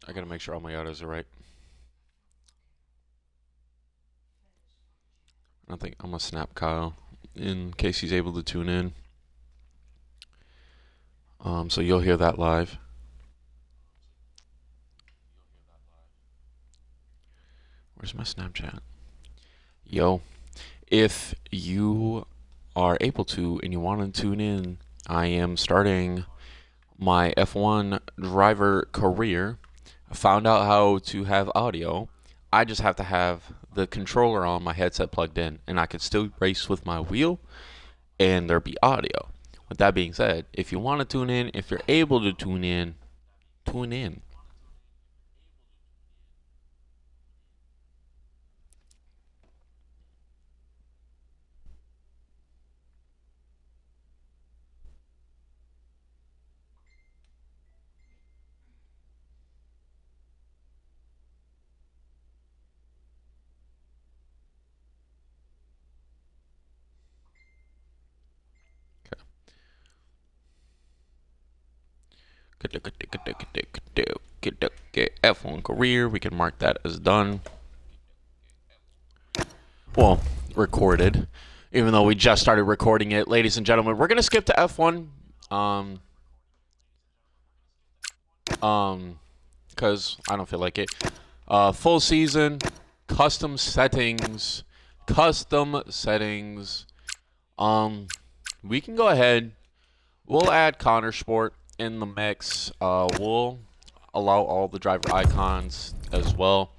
I gotta make sure all my autos are right. I think I'm gonna snap Kyle in case he's able to tune in. So you'll hear that live. Where's my Snapchat? Yo, if you are able to and you want to tune in, I am starting my F1 driver career. I found out how to have audio. I just have to have the controller on my headset plugged in, and I can still race with my wheel, and there be audio. With that being said, if you want to tune in, if you're able to tune in, tune in. F1 career, we can mark that as done. Well, recorded, even though we just started recording it. Ladies and gentlemen, we're going to skip to F1. Because I don't feel like it. Full season, custom settings. We can go ahead. We'll add Connor Sport in the mix. We'll allow all the driver icons as well.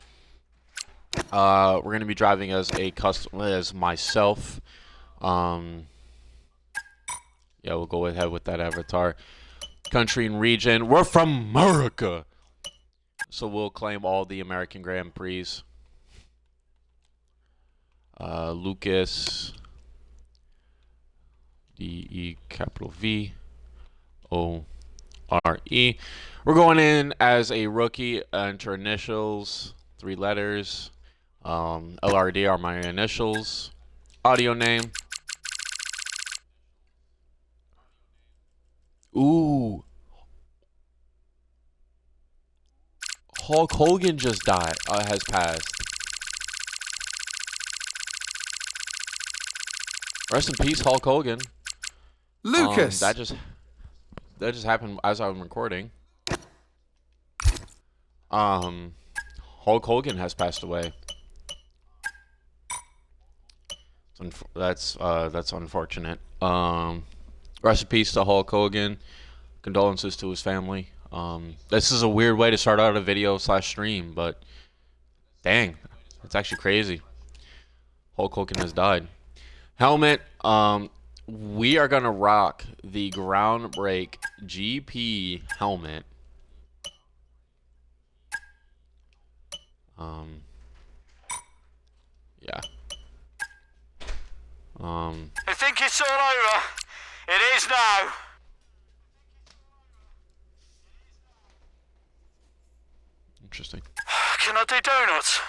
We're gonna be driving as a custom as myself. Yeah, we'll go ahead with that avatar. Country and region. We're from America, so we'll claim all the American Grand Prix. Lucas. DE VORE. We're going in as a rookie. Enter initials, 3 letters. LRD are my initials. Audio name. Ooh. Hulk Hogan just died. Has passed. Rest in peace, Hulk Hogan. Lucas. That just happened as I'm recording. Hulk Hogan has passed away. That's unfortunate. Rest in peace to Hulk Hogan. Condolences to his family. This is a weird way to start out a video / stream, but dang, it's actually crazy. Hulk Hogan has died. Helmet. We are gonna rock the Groundbreak GP helmet. Yeah. I think it's all over. It is now. Interesting. Can I do donuts?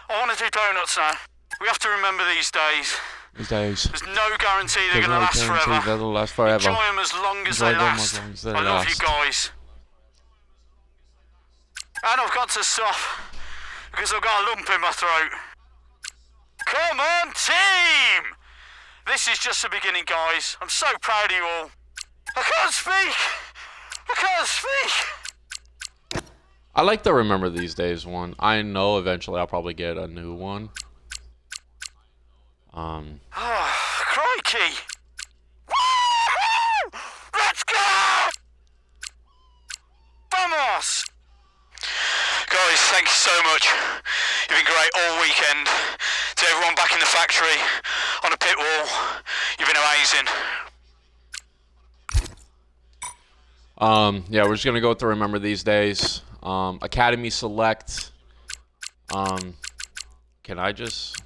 I want to do donuts now. We have to remember these days. These days. There's no guarantee they're going to last forever. They'll last forever. Enjoy them as long as they last. I love you guys. And I've got to stop because I've got a lump in my throat. Come on, team! This is just the beginning, guys. I'm so proud of you all. I can't speak! I can't speak! I like the Remember These Days one. I know eventually I'll probably get a new one. Oh, crikey! Woo-hoo! Let's go! Vamos! Guys, thank you so much. You've been great all weekend. To everyone back in the factory, on the pit wall, you've been amazing. Yeah, we're just gonna go through Remember These Days. Academy Select. Can I just...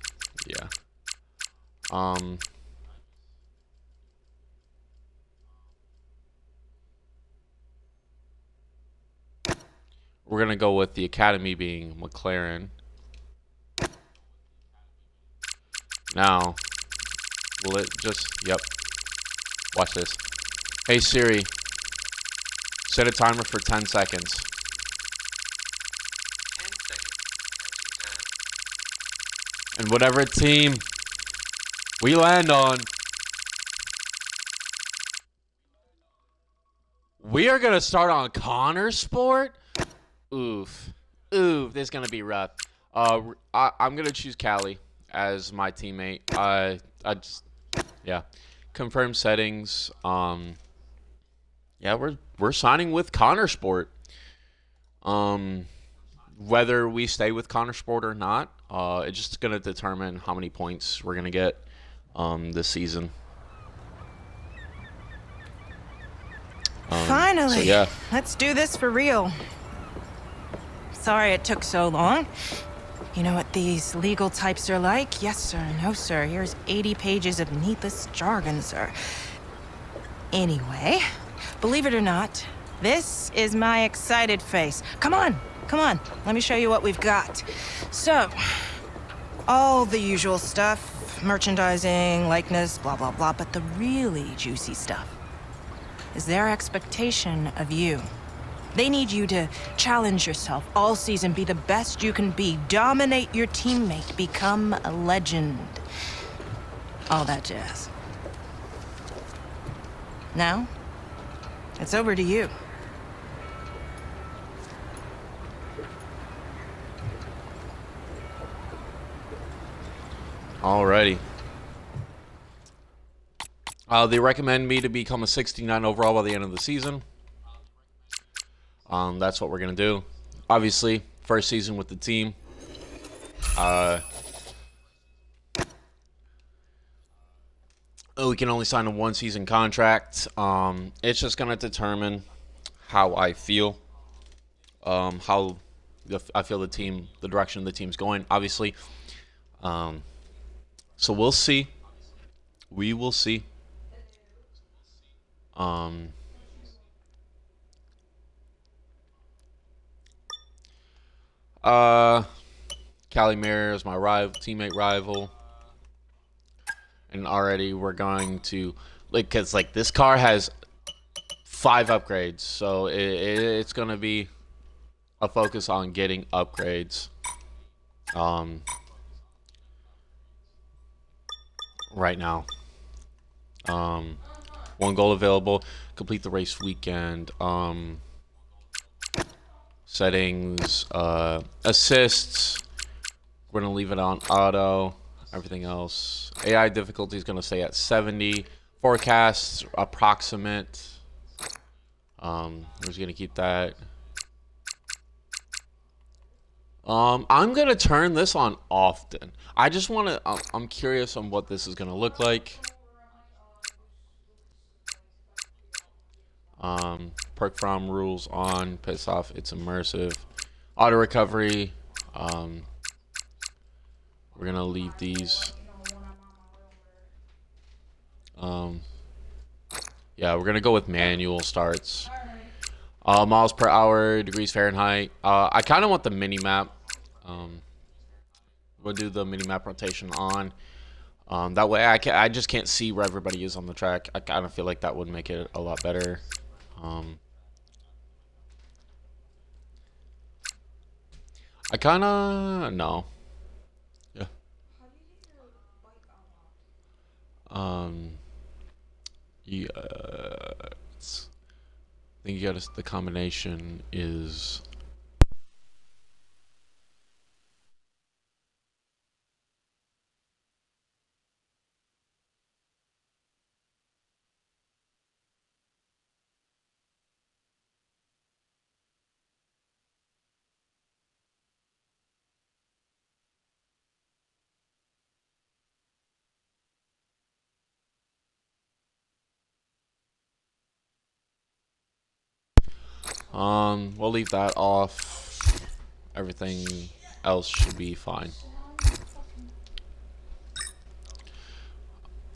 Yeah. We're gonna go with the Academy being McLaren. Now, will it just... Yep. Watch this. Hey Siri, set a timer for 10 seconds. And whatever team we land on, we are going to start on Connor Sport. Oof. This is going to be rough. I'm going to choose Callie as my teammate. Yeah. Confirm settings. Yeah, we're signing with Connor Sport. Whether we stay with Connor Sport or not, it's just going to determine how many points we're going to get this season. Finally. So yeah. Let's do this for real. Sorry it took so long. You know what these legal types are like? Yes, sir. No, sir. Here's 80 pages of needless jargon, sir. Anyway, believe it or not, this is my excited face. Come on. Let me show you what we've got. So, all the usual stuff. Merchandising, likeness, blah, blah, blah. But the really juicy stuff is their expectation of you. They need you to challenge yourself all season, be the best you can be, dominate your teammate, become a legend. All that jazz. Now, it's over to you. Alrighty. They recommend me to become a 69 overall by the end of the season. That's what we're going to do. Obviously, first season with the team. We can only sign a one-season contract. It's just going to determine how I feel. How I feel the direction the team's going, obviously. So we'll see. We will see. Callie Mirror is my teammate rival. And already we're going to, because this car has 5 upgrades. So it's going to be a focus on getting upgrades. Right now. One goal available. Complete the race weekend. Settings. Assists. We're going to leave it on auto. Everything else. AI difficulty is going to stay at 70. Forecasts approximate. We're just going to keep that. I'm going to turn this on often. I just want to, I'm curious on what this is going to look like. Perk from rules on, piss off, it's immersive. Auto recovery. We're going to leave these. Yeah, we're going to go with manual starts. Miles per hour, degrees Fahrenheit. I kind of want the mini map. We'll do the mini map rotation on. That way, I just can't see where everybody is on the track. I kind of feel like that would make it a lot better. I kind of no. Yeah. Yeah. I think you got the combination is. We'll leave that off. Everything else should be fine.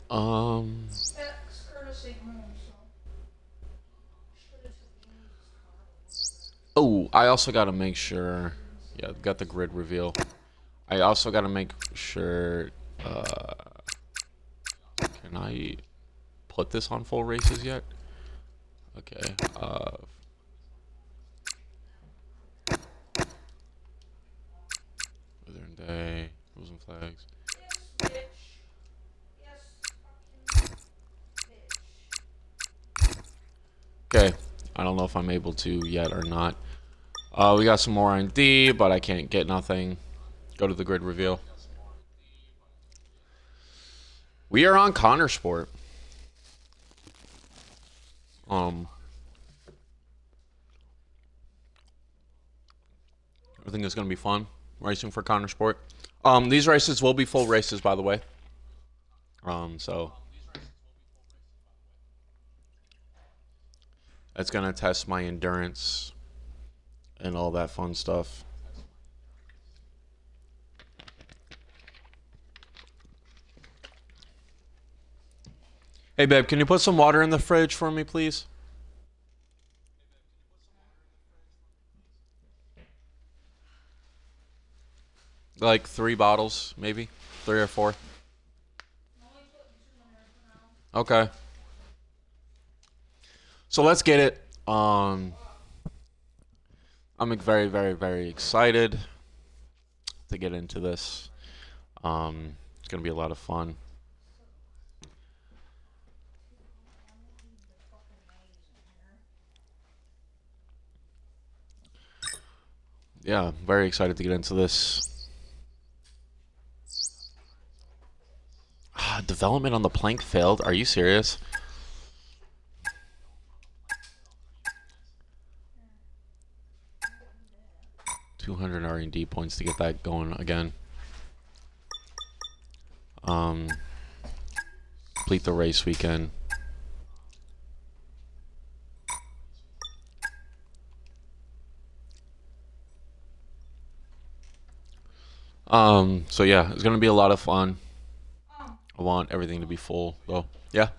Oh, I also got to make sure. Yeah, got the grid reveal. I also got to make sure. Can I put this on full races yet? Okay. Day, rules and flags. Okay, I don't know if I'm able to yet or not. We got some more R&D, but I can't get nothing. Go to the grid reveal. We are on Connor Sport. I think it's gonna be fun racing for Connor Sport. These races will be full races, by the way. So that's gonna test my endurance and all that fun stuff. Hey, babe, can you put some water in the fridge for me, please? Like 3 bottles, maybe? 3 or 4. Okay. So let's get it. I'm very, very, very excited to get into this. It's going to be a lot of fun. Yeah, very excited to get into this. Development on the plank failed. Are you serious? $200 R&D points to get that going again. Complete the race weekend. So yeah, it's gonna be a lot of fun. I want everything to be full though. Yeah.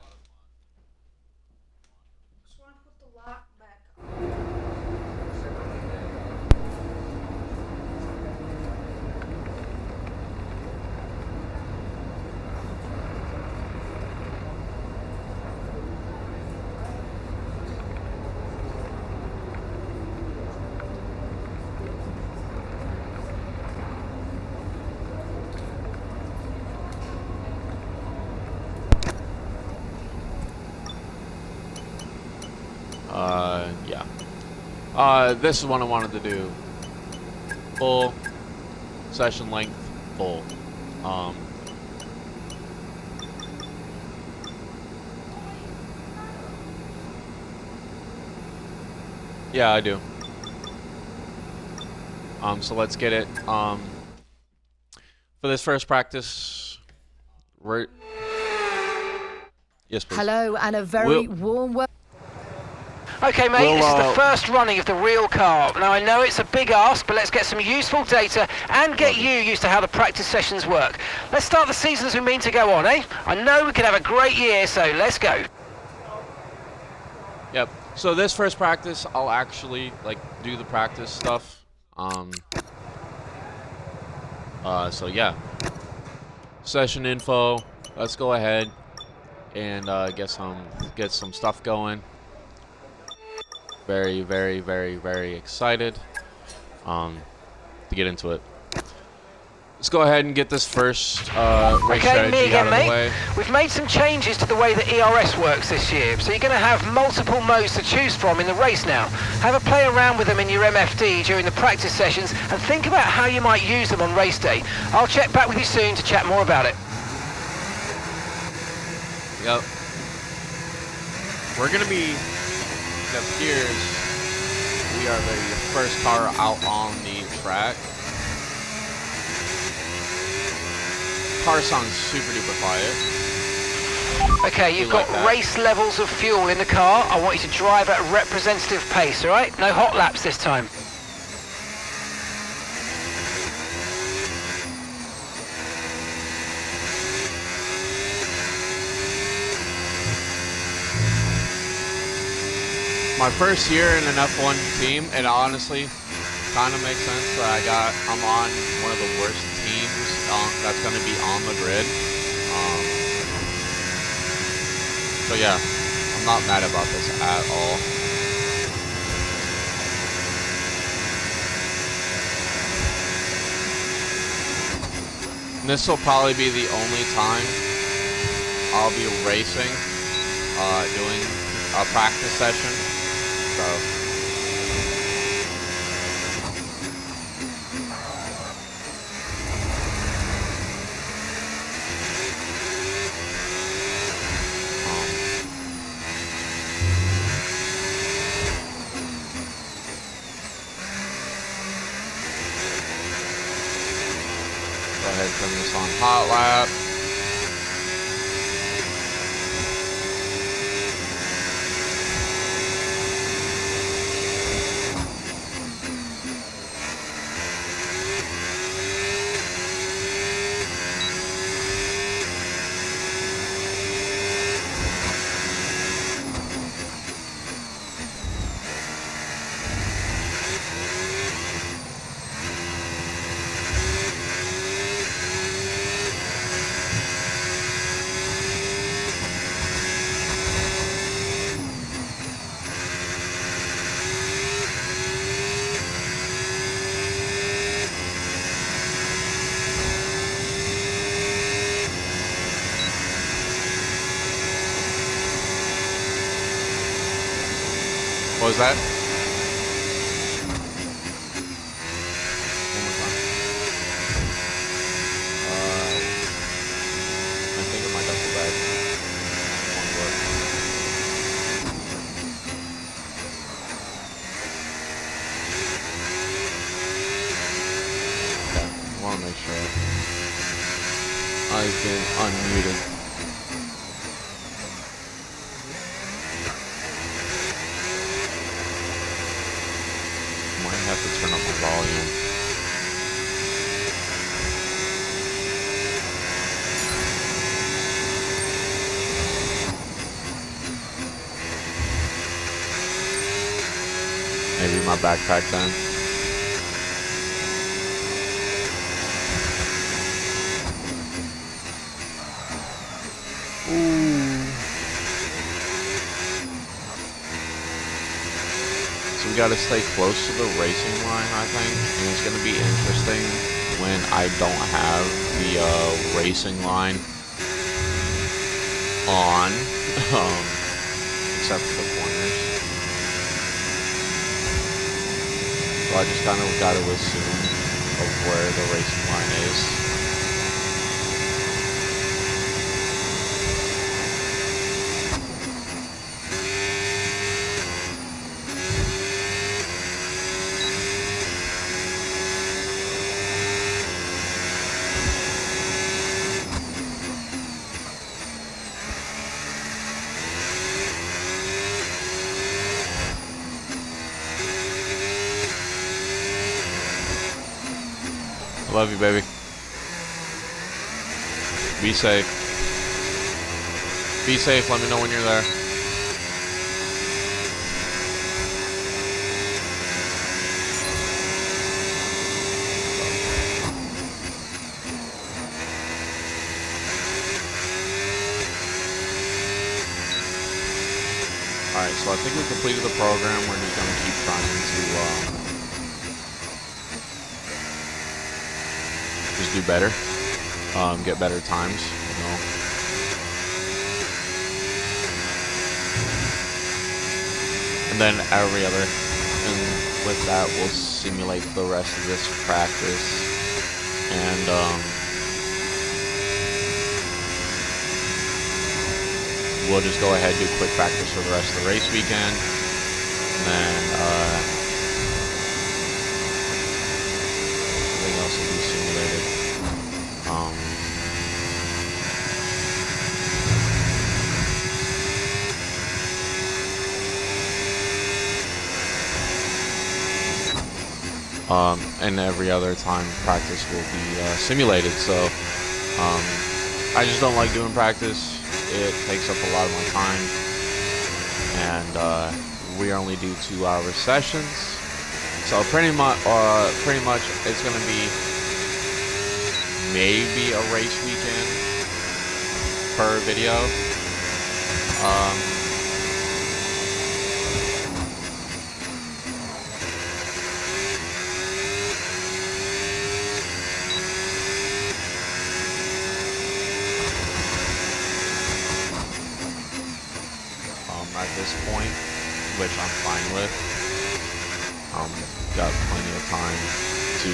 Just want to put the lock back Yeah. This is what I wanted to do. Full session length, full. Yeah, I do. So let's get it. For this first practice, yes, please. Hello and a very warm welcome. Okay, mate, this is the first running of the real car. Now, I know it's a big ask, but let's get some useful data and get you used to how the practice sessions work. Let's start the season as we mean to go on, eh? I know we can have a great year, so let's go. Yep. So this first practice, I'll actually, like, do the practice stuff. So yeah. Session info. Let's go ahead and get some stuff going. Very, very, very, very excited to get into it. Let's go ahead and get this first race Okay, me strategy out again, of the mate. way. We've made some changes to the way that ERS works this year, so you're going to have multiple modes to choose from in the race now. Have a play around with them in your MFD during the practice sessions and think about how you might use them on race day. I'll check back with you soon to chat more about it. Yep. We're going to be... It appears we are the first car out on the track. Car sounds super duper quiet. Okay, you've got race levels of fuel in the car. I want you to drive at a representative pace, alright? No hot laps this time. My first year in an F1 team, and honestly, kind of makes sense that I'm on one of the worst teams that's going to be on the grid. So yeah, I'm not mad about this at all. This will probably be the only time I'll be racing, doing a practice session. So. Go ahead and turn this on hot lap. What was that? One more time. I think of my duffel bag. One look. Okay, I want to make sure I've been unmuted. Have to turn up my volume. Maybe my backpack then. So we got to stay close to the racing line, I think, and it's going to be interesting when I don't have the racing line on, except for the corners. So I just kind of got to assume of where the racing line is. I love you, baby. Be safe. Be safe. Let me know when you're there. Alright, so I think we completed the program. We're just going to keep trying to just do better, get better times, you know. And then every other, and with that we'll simulate the rest of this practice, and we'll just go ahead and do quick practice for the rest of the race weekend, and then everything else will be simulated. And every other time practice will be simulated, so I just don't like doing practice. It takes up a lot of my time, and we only do 2-hour sessions, so pretty much it's gonna be maybe a race weekend per video. this point, which I'm fine with. Got plenty of time to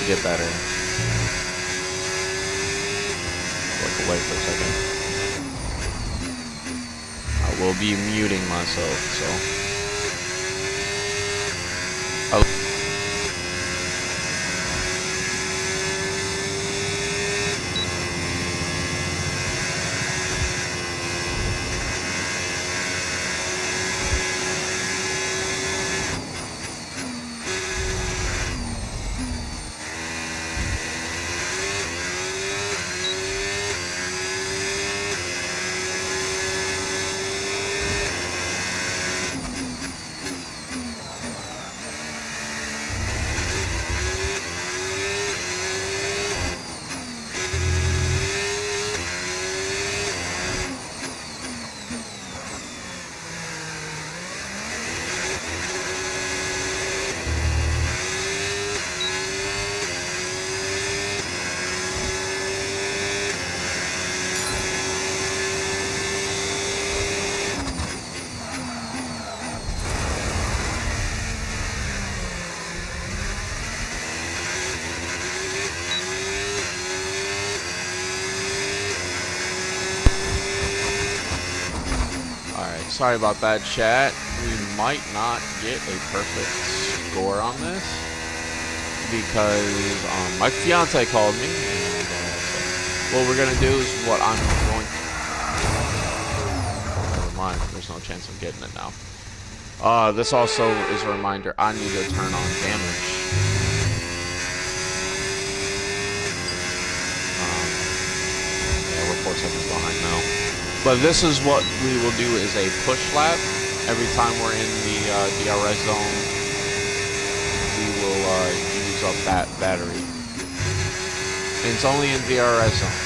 get better. Look away for a second. I will be muting myself, so. Sorry about that, chat. We might not get a perfect score on this because my fiance called me, and so what we're gonna do is what I'm going. Never mind. There's no chance of getting it now. This also is a reminder. I need to turn on damage. Yeah, we're 4 seconds behind now. But this is what we will do is a push lap. Every time we're in the DRS zone, we will use up that battery. And it's only in DRS zones.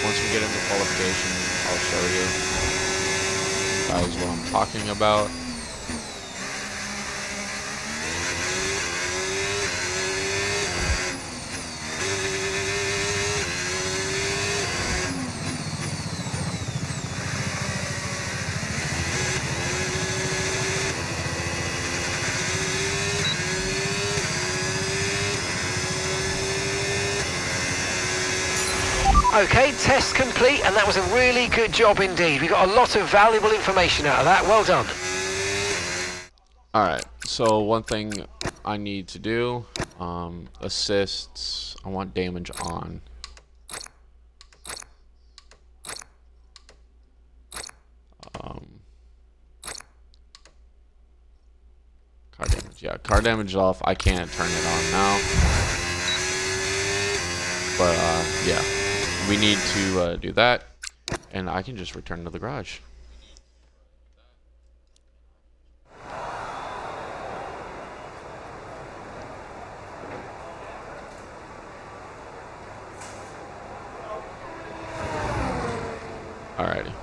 Once we get into qualification, I'll show you guys what I'm talking about. Okay, test complete, and that was a really good job indeed. We got a lot of valuable information out of that. Well done. Alright, so one thing I need to do, assists, I want damage on. Car damage, yeah, car damage is off. I can't turn it on now. But, yeah. We need to do that, and I can just return to the garage. Alrighty.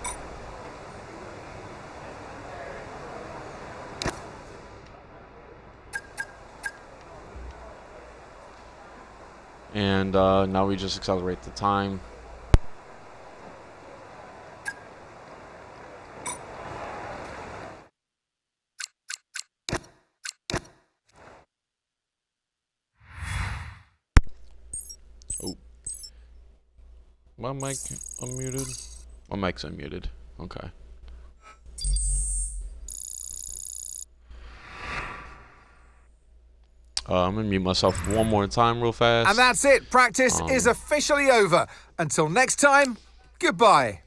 And now we just accelerate the time. Oh. My mic unmuted? My mic's unmuted. Okay. I'm gonna mute myself one more time real fast. And that's it. Practice is officially over. Until next time, goodbye.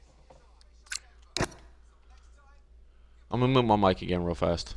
I'm gonna mute my mic again real fast.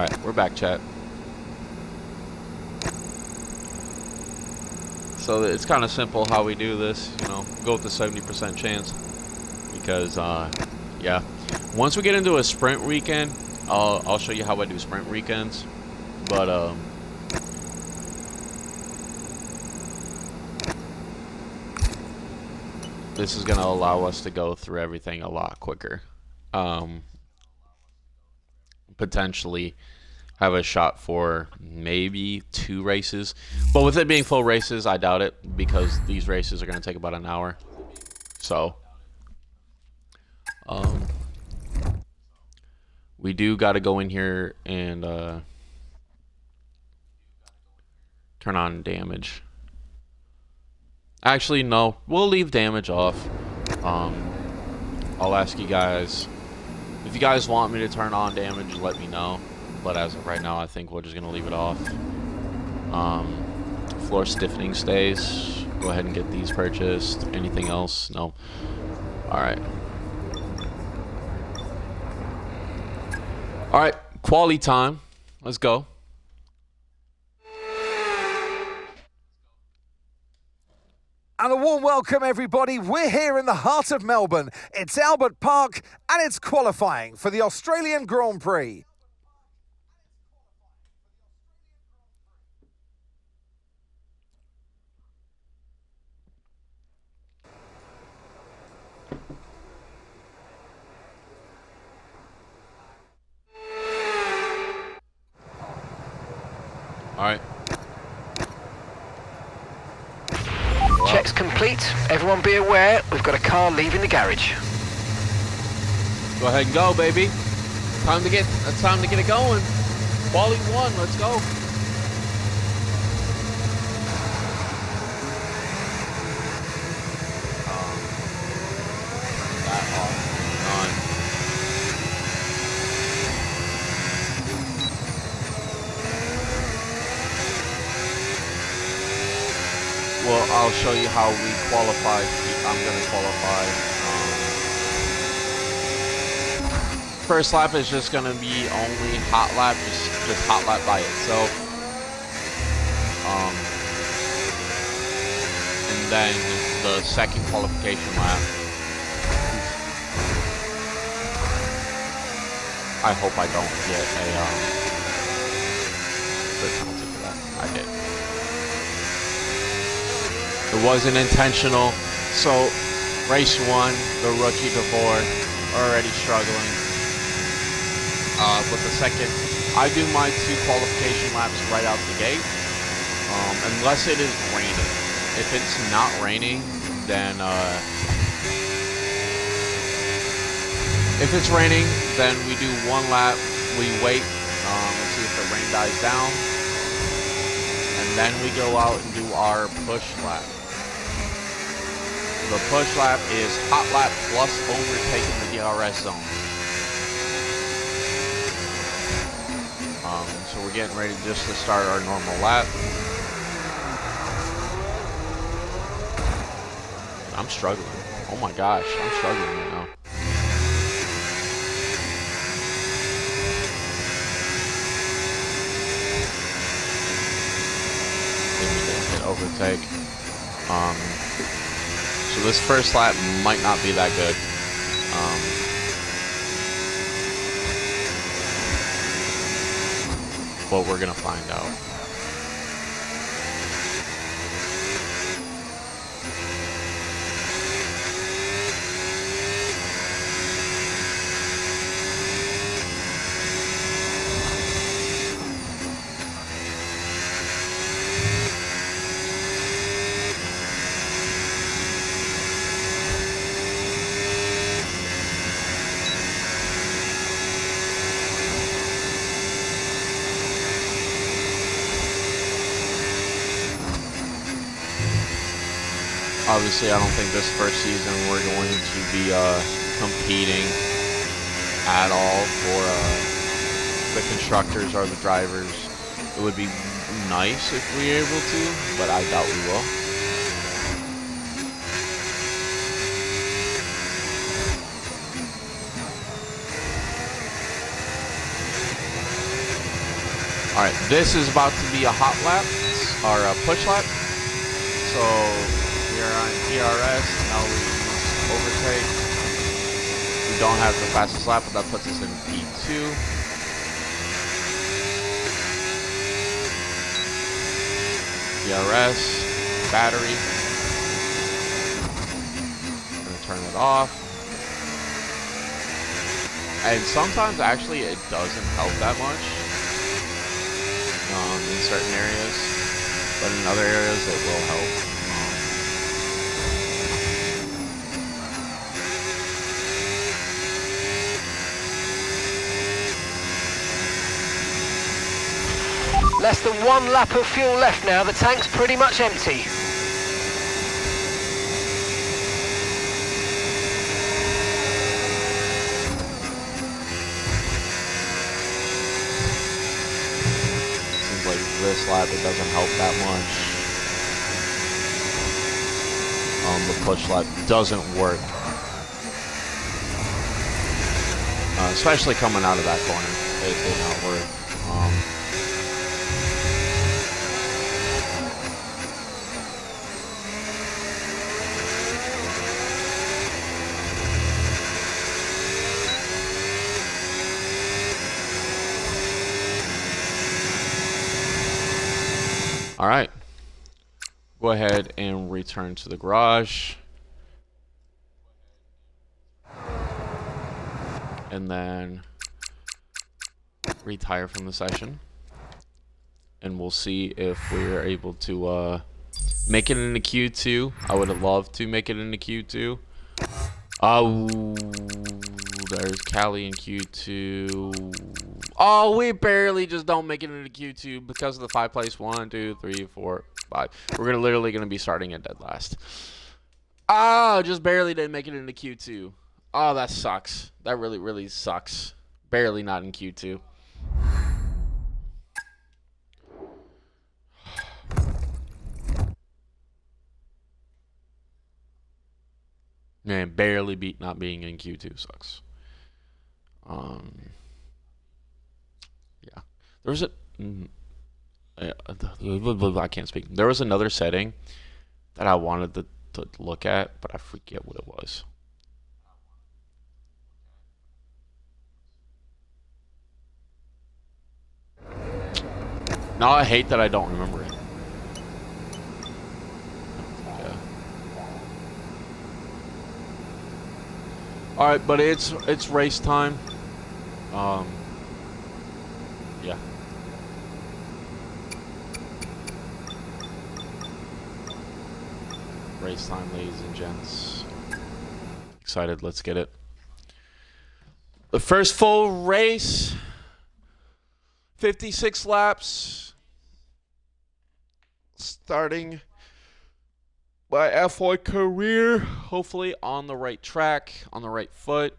Alright, we're back, chat. So it's kind of simple how we do this, you know, go with the 70% chance. Because, yeah. Once we get into a sprint weekend, I'll show you how I do sprint weekends. But, this is going to allow us to go through everything a lot quicker. Potentially have a shot for maybe 2 races. But with it being full races, I doubt it, because these races are going to take about an hour. So, we do got to go in here and turn on damage. Actually, no. We'll leave damage off. I'll ask you guys. If you guys want me to turn on damage, let me know. But as of right now, I think we're just going to leave it off. Floor stiffening stays. Go ahead and get these purchased. Anything else? No. Alright. Alright. Quality time. Let's go. And a warm welcome, everybody. We're here in the heart of Melbourne. It's Albert Park, and it's qualifying for the Australian Grand Prix. All right. Checks complete. Everyone be aware, we've got a car leaving the garage. Go ahead and go, baby. Time to get it going. Quality 1, let's go. That off and on. Well, I'll show you how we qualify. I'm going to qualify. First lap is just going to be only hot lap, just hot lap by itself. And then the second qualification lap. I hope I don't get a penalty for that. I did. It wasn't intentional. So, race 1, the rookie DeVore, already struggling. With the second, I do my 2 qualification laps right out the gate, unless it is raining. If it's not raining, then if it's raining, then we do 1 lap. We wait. Let's see if the rain dies down, and then we go out and do our push lap. The push lap is hot lap plus overtaking the DRS zone. So we're getting ready just to start our normal lap. I'm struggling. Oh my gosh, I'm struggling right now. Maybe hit overtake. So this first lap might not be that good. But we're gonna find out. Obviously, I don't think this first season we're going to be competing at all for the constructors or the drivers. It would be nice if we were able to, but I doubt we will. All right, this is about to be a hot lap, or a push lap. So we are on DRS, now we use overtake. We don't have the fastest lap, but that puts us in P2. DRS, battery. I'm gonna turn it off. And sometimes actually it doesn't help that much in certain areas, but in other areas it will help. Less than 1 lap of fuel left now. The tank's pretty much empty. Seems like this lap it doesn't help that much. The push lap doesn't work. Especially coming out of that corner. It did not work. All right, go ahead and return to the garage. And then retire from the session. And we'll see if we're able to make it into Q2. I would have loved to make it into Q2. Oh, there's Cali in Q2. Oh, we barely just don't make it into Q2 because of the 5 place. 1, 2, 3, 4, 5. We're literally gonna be starting at dead last. Oh, just barely didn't make it into Q2. Oh, that sucks. That really, really sucks. Barely not in Q2. Man, barely beat not being in Q2 sucks. Yeah. There was I can't speak. There was another setting that I wanted to look at, but I forget what it was. Now I hate that I don't remember it. Yeah. All right, but it's race time. Yeah. Race time, ladies and gents. Excited, let's get it. The first full race. 56 laps. Starting my F1 career. Hopefully on the right track, on the right foot.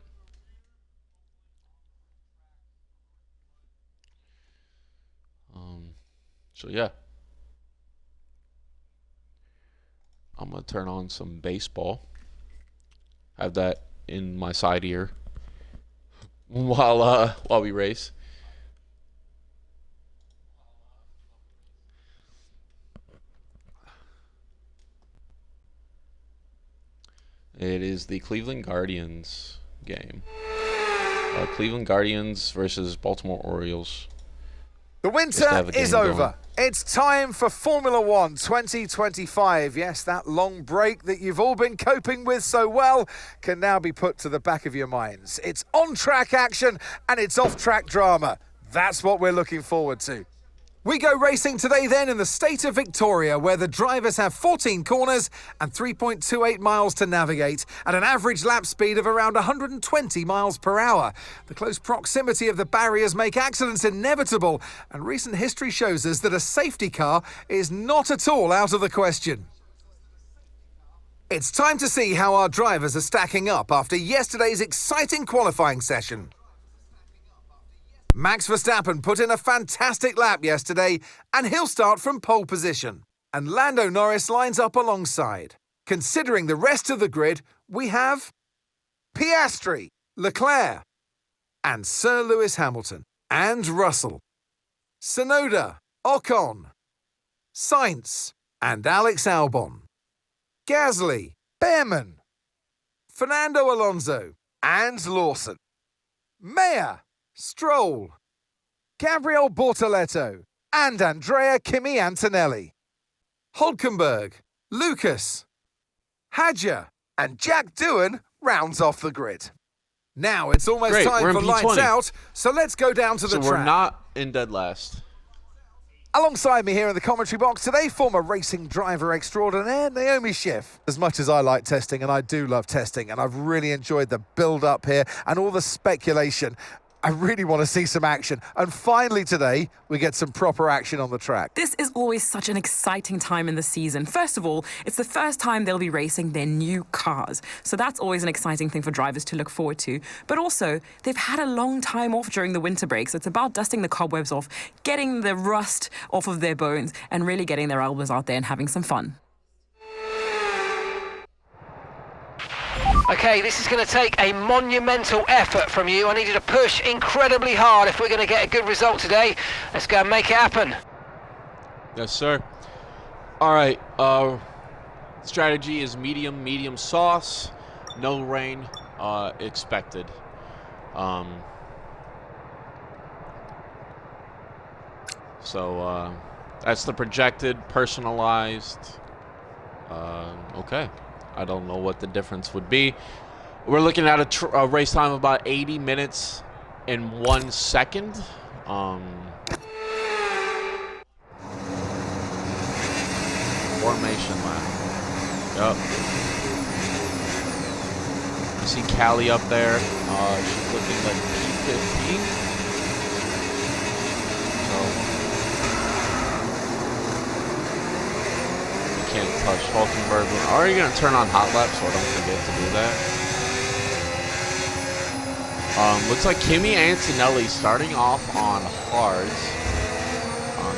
So yeah. I'm gonna turn on some baseball. Have that in my side ear while we race. It is the Cleveland Guardians game. Cleveland Guardians versus Baltimore Orioles. The winter is over. It's time for Formula One 2025. Yes, that long break that you've all been coping with so well can now be put to the back of your minds. It's on-track action and it's off-track drama. That's what we're looking forward to. We go racing today then in the state of Victoria, where the drivers have 14 corners and 3.28 miles to navigate at an average lap speed of around 120 miles per hour. The close proximity of the barriers make accidents inevitable, and recent history shows us that a safety car is not at all out of the question. It's time to see how our drivers are stacking up after yesterday's exciting qualifying session. Max Verstappen put in a fantastic lap yesterday, and he'll start from pole position. And Lando Norris lines up alongside. Considering the rest of the grid, we have Piastri, Leclerc, and Sir Lewis Hamilton, and Russell. Tsunoda, Ocon, Sainz, and Alex Albon. Gasly, Behrman, Fernando Alonso, and Lawson. Mayer, Stroll, Gabriel Bortoleto, and Andrea Kimi Antonelli. Hulkenberg, Lucas, Hadjar, and Jack Doohan rounds off the grid. Now it's almost Great, time we're in for lights P20. out, so let's go down to the So track. we're not in dead last. Alongside me here in the commentary box today, former racing driver extraordinaire Naomi Schiff. As much as I like testing, and I do love testing, and I've really enjoyed the build-up here and all the speculation, I really want to see some action. And finally today, we get some proper action on the track. This is always such an exciting time in the season. First of all, it's the first time they'll be racing their new cars. So that's always an exciting thing for drivers to look forward to. But also, they've had a long time off during the winter break. So it's about dusting the cobwebs off, getting the rust off of their bones, and really getting their elbows out there and having some fun. Okay, this is going to take a monumental effort from you. I need you to push incredibly hard if we're going to get a good result today. Let's go and make it happen. Yes, sir. All right. Strategy is medium sauce. No rain expected. So that's the projected, personalized. Okay. I don't know what the difference would be. We're looking at a race time of about 80 minutes and 1 second. Formation lap. Yep. You see Callie up there. She's looking like P15. So you can't touch Hulkenberg. Are you gonna turn on hot lap so I don't forget to do that? Looks like Kimi Antonelli starting off on hards.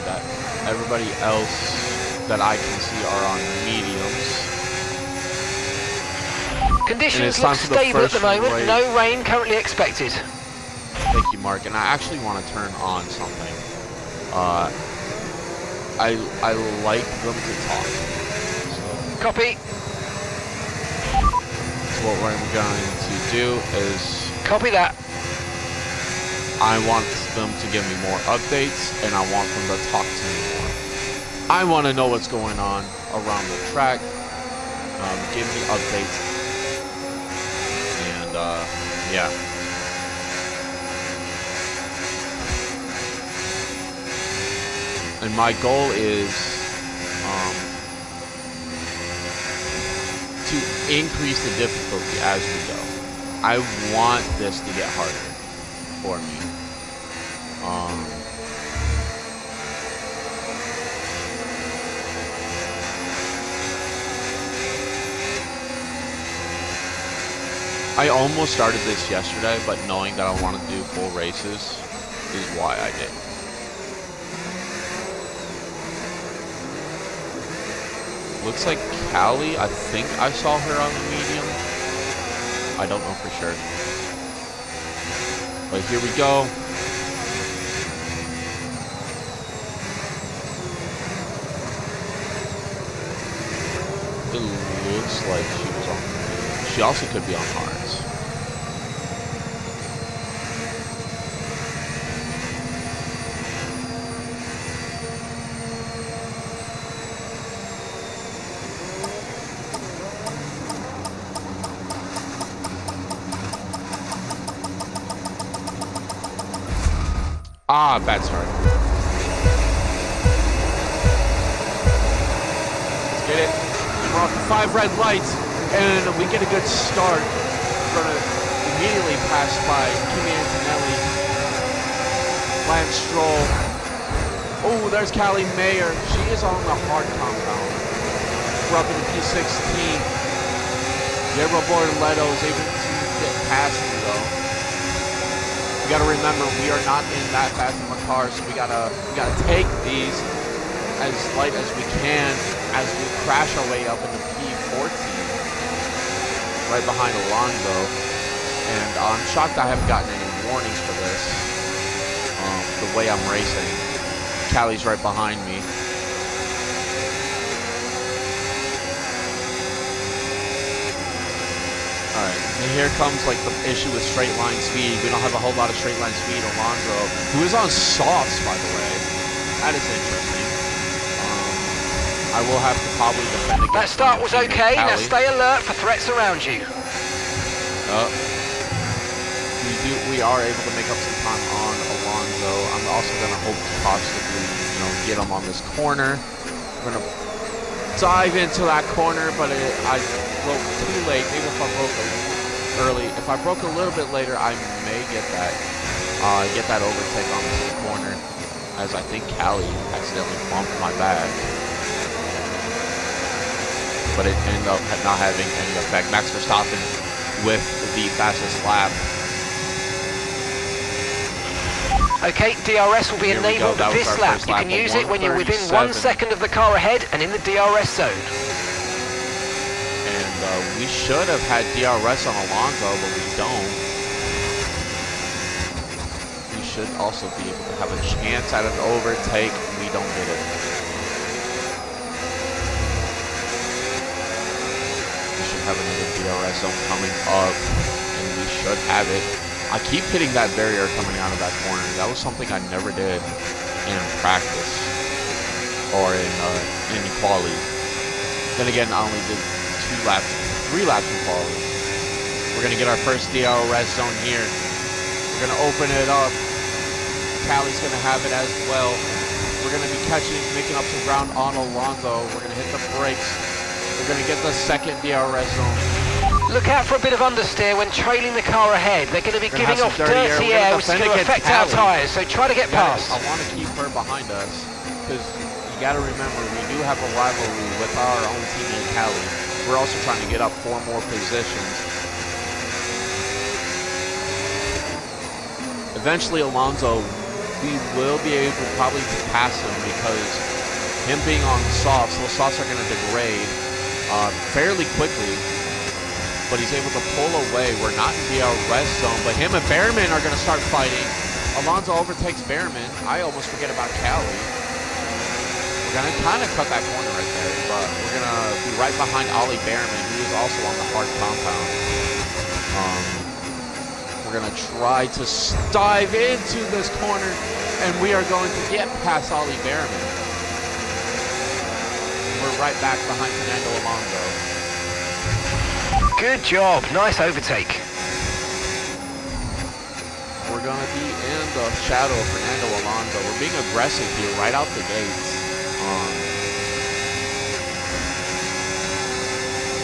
That everybody else that I can see are on mediums. Conditions look stable at the moment. race. No rain currently expected. Thank you, Mark. And I actually want to turn on something. I like them to talk. So Copy. what we're going to do is Copy that. I want them to give me more updates, and I want them to talk to me more. I want to know what's going on around the track. Give me updates. And, yeah. And my goal is to increase the difficulty as we go. I want this to get harder for me. I almost started this yesterday, but knowing that I want to do full races is why I did. Looks like Callie, I think I saw her on the medium. I don't know for sure. But here we go. It looks like she was on. She also could be on hards. Ah, bad start. Let's get it. We're off the 5 red lights, and we get a good start. We're going to immediately pass by Kimi Antonelli, Lance Stroll. Oh, there's Callie Mayer. She is on the hard compound. We're up in the P16. Gabriel Bortoleto is able to get past me, though. We gotta remember we are not in that fast of a car, so we gotta take these as light as we can as we crash our way up into P14, right behind Alonso. And I'm shocked I haven't gotten any warnings for this, the way I'm racing. Callie's right behind me. Alright, and here comes like the issue with straight line speed. We don't have a whole lot of straight line speed. Alonso, who is on softs, by the way. That is interesting. I will have to probably defend against That start was okay. Now Callie. stay alert for threats around you. We are able to make up some time on Alonso. I'm also going to hope to possibly, get him on this corner. We're going to dive into that corner, but I broke too late. Maybe if I broke early. If I broke a little bit later, I may get that overtake on this corner, as I think Callie accidentally bumped my bag. But it ended up not having any effect. Max Verstappen with the fastest lap. Okay, DRS will be enabled at this lap. You can use it when you're within 1 second of the car ahead and in the DRS zone. And we should have had DRS on Alonso, but we don't. We should also be able to have a chance at an overtake. We don't get it. We should have another DRS zone coming up, and we should have it. I keep hitting that barrier coming out of that corner. That was something I never did in practice or in quali. Then again, I only did 3 laps in quali. We're gonna get our first DRS zone here. We're gonna open it up. Callie's gonna have it as well. We're gonna be making up some ground on Alonso. We're gonna hit the brakes. We're gonna get the second DRS zone. Look out for a bit of understeer when trailing the car ahead. They're going to be giving off dirty air, which is going to affect our tyres, so try to get past. I want to keep her behind us, because you got to remember, we do have a rivalry with our own teammate, Callie. We're also trying to get up 4 more positions. Eventually, Alonso, we will be able probably to pass him, because him being on softs, those softs are going to degrade fairly quickly. But he's able to pull away. We're not in the DRS zone, but him and Behrman are going to start fighting. Alonso overtakes Behrman. I almost forget about Callie. We're going to kind of cut that corner right there, but we're going to be right behind Ollie Behrman, who is also on the hard compound. We're going to try to dive into this corner, and we are going to get past Ollie Behrman. We're right back behind Fernando Alonso. Good job. Nice overtake. We're going to be in the shadow of Fernando Alonso. We're being aggressive here right out the gates.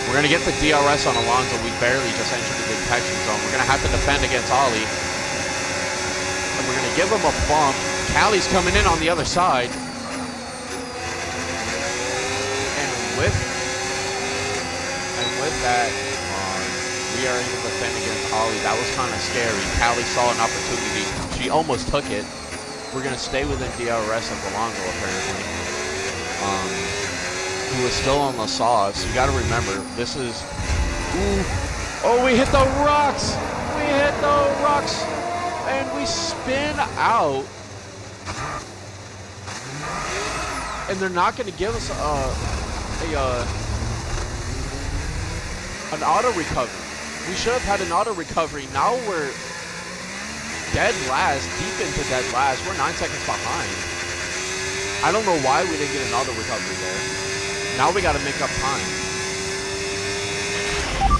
We're going to get the DRS on Alonso. We barely just entered the detection zone. We're going to have to defend against Ollie. And we're going to give him a bump. Callie's coming in on the other side. And with that, we are able to defend against Ollie. That was kind of scary. Callie saw an opportunity. She almost took it. We're going to stay within DRS of Alonso, apparently. Who is still on the sauce. You got to remember, this is... Ooh. Oh, we hit the rocks! We hit the rocks! And we spin out. And they're not going to give us an auto recovery. We should have had an auto recovery. Now we're dead last, deep into dead last. We're 9 seconds behind. I don't know why we didn't get an auto recovery there. Now we got to make up time.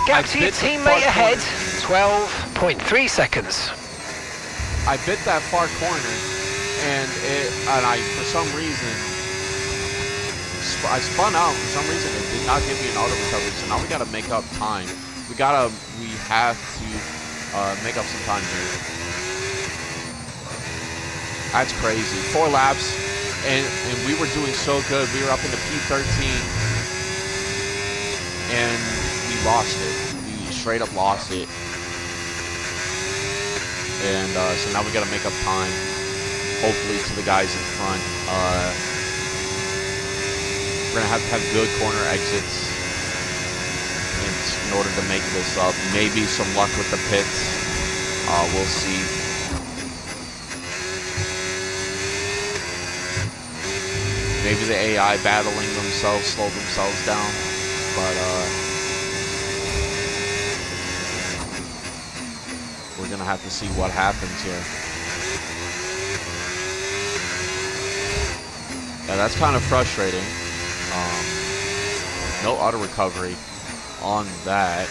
Gap to your teammate ahead, 12.3 seconds. I bit that far corner, and I for some reason I spun out. For some reason, it did not give me an auto recovery. So now we got to make up time. We have to make up some time here. That's crazy. 4 laps, and we were doing so good. We were up into P13, and we lost it. We straight up lost it. And so now we got to make up time, hopefully to the guys in front. We're going to have good corner exits in order to make this up. Maybe some luck with the pits. We'll see. Maybe the AI battling themselves slow themselves down, but we're gonna have to see what happens here. Yeah, that's kind of frustrating. No auto recovery on that.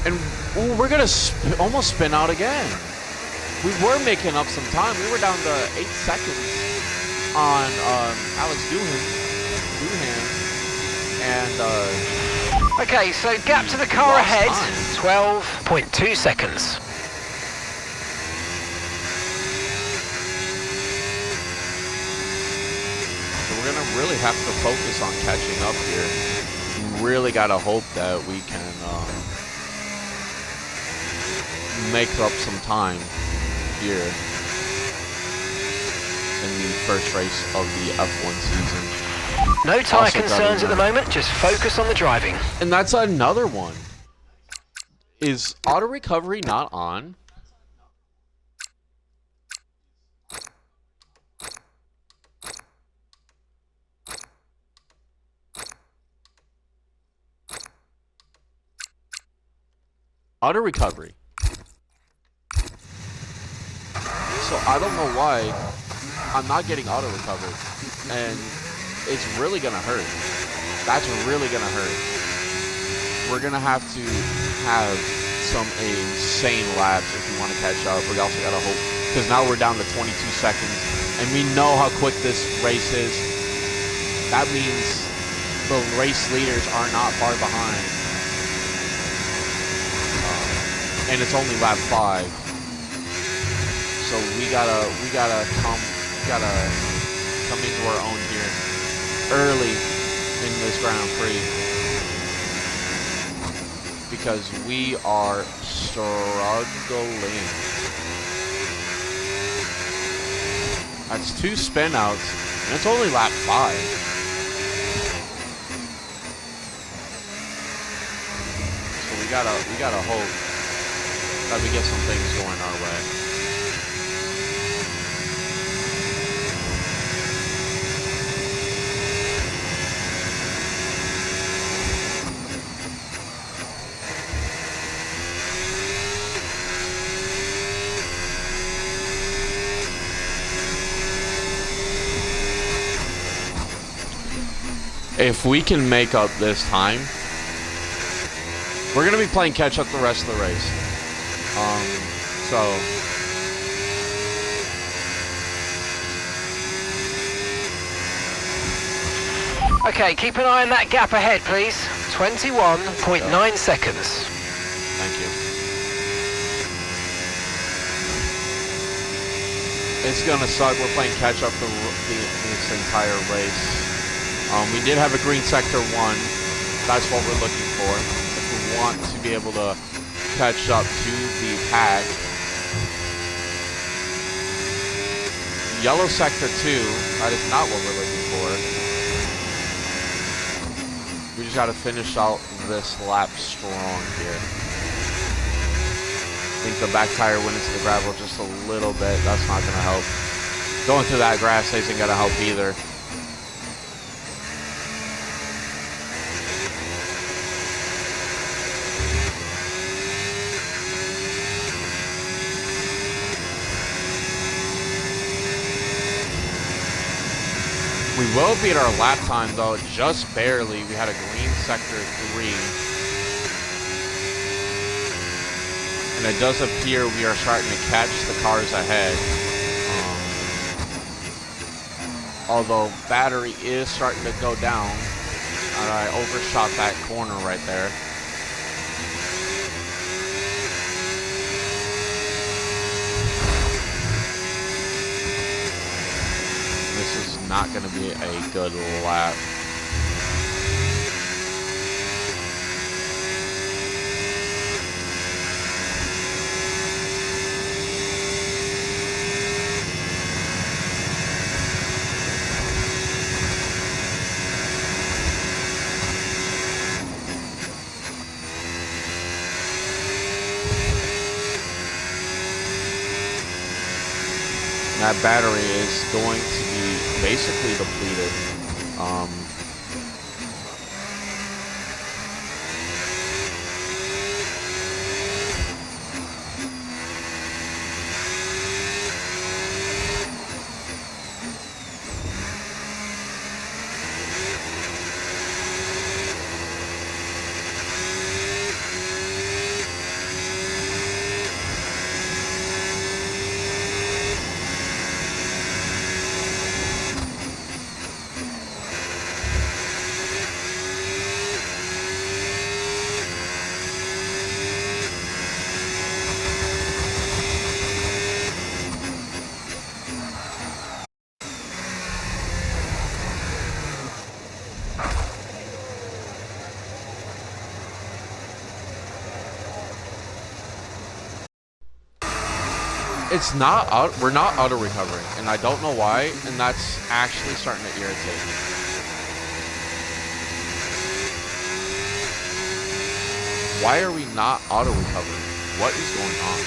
And ooh, we're gonna almost spin out again. We were making up some time. We were down to 8 seconds on Alex Doohan. And Okay, so gap to the car lost ahead, time. 12.2 seconds. We're gonna really have to focus on catching up here. We really gotta hope that we can make up some time here in the first race of the F1 season. No tyre Also concerns at the gotta moment, just focus on the driving. And that's another one. Is auto recovery not on? Auto recovery. So I don't know why I'm not getting auto recovery, and it's really gonna hurt. That's really gonna hurt. We're gonna have to have some insane laps if we want to catch up. We also gotta hope, because now we're down to 22 seconds, and we know how quick this race is. That means the race leaders are not far behind. And it's only lap 5, so we gotta come into our own here early in this Grand Prix, because we are struggling. That's 2 spin outs, and it's only lap 5. So we gotta hope that we get some things going our way. If we can make up this time, we're gonna be playing catch up the rest of the race. Okay, keep an eye on that gap ahead, please. 21.9 seconds. Thank you. It's gonna suck. We're playing catch up this entire race. We did have a green sector 1. That's what we're looking for. If we want to be able to catch up to the pack. Yellow sector 2. That is not what we're looking for. We just got to finish out this lap strong here. I think the back tire went into the gravel just a little bit. That's not going to help. Going through that grass isn't going to help either. We will beat our lap time, though, just barely. We had a green sector 3. And it does appear we are starting to catch the cars ahead. Although battery is starting to go down. I overshot that corner right there. This is not going to be a good lap. that battery is going to be basically depleted. It's not out. We're not auto recovering, and I don't know why. And that's actually starting to irritate me. Why are we not auto recovering? What is going on?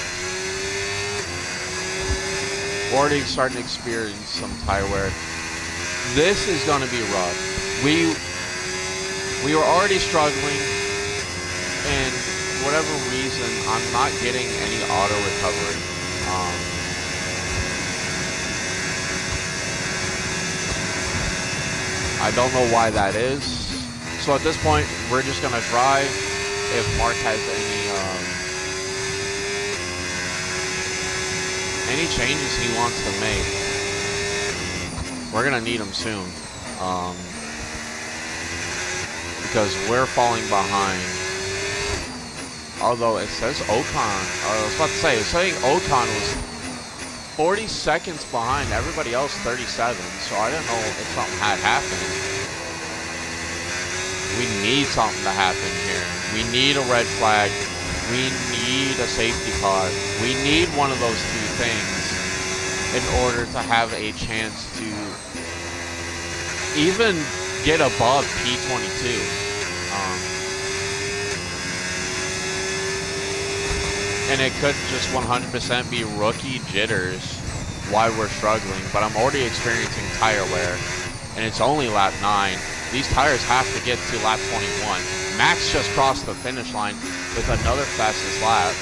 We're already starting to experience some tire wear. This is going to be rough. We were already struggling, and for whatever reason, I'm not getting any auto recovery. I don't know why that is. So at this point, we're just gonna try if Mark has any changes he wants to make. We're gonna need them soon, because we're falling behind. Although it says Ocon, I was about to say, it's saying Ocon was 40 seconds behind everybody else, 37. So I didn't know if something had happened. We need something to happen here. We need a red flag. We need a safety car. We need one of those two things in order to have a chance to even get above P22. And it could just 100% be rookie jitters why we're struggling, but I'm already experiencing tire wear, and it's only lap 9. These tires have to get to lap 21. Max just crossed the finish line with another fastest lap.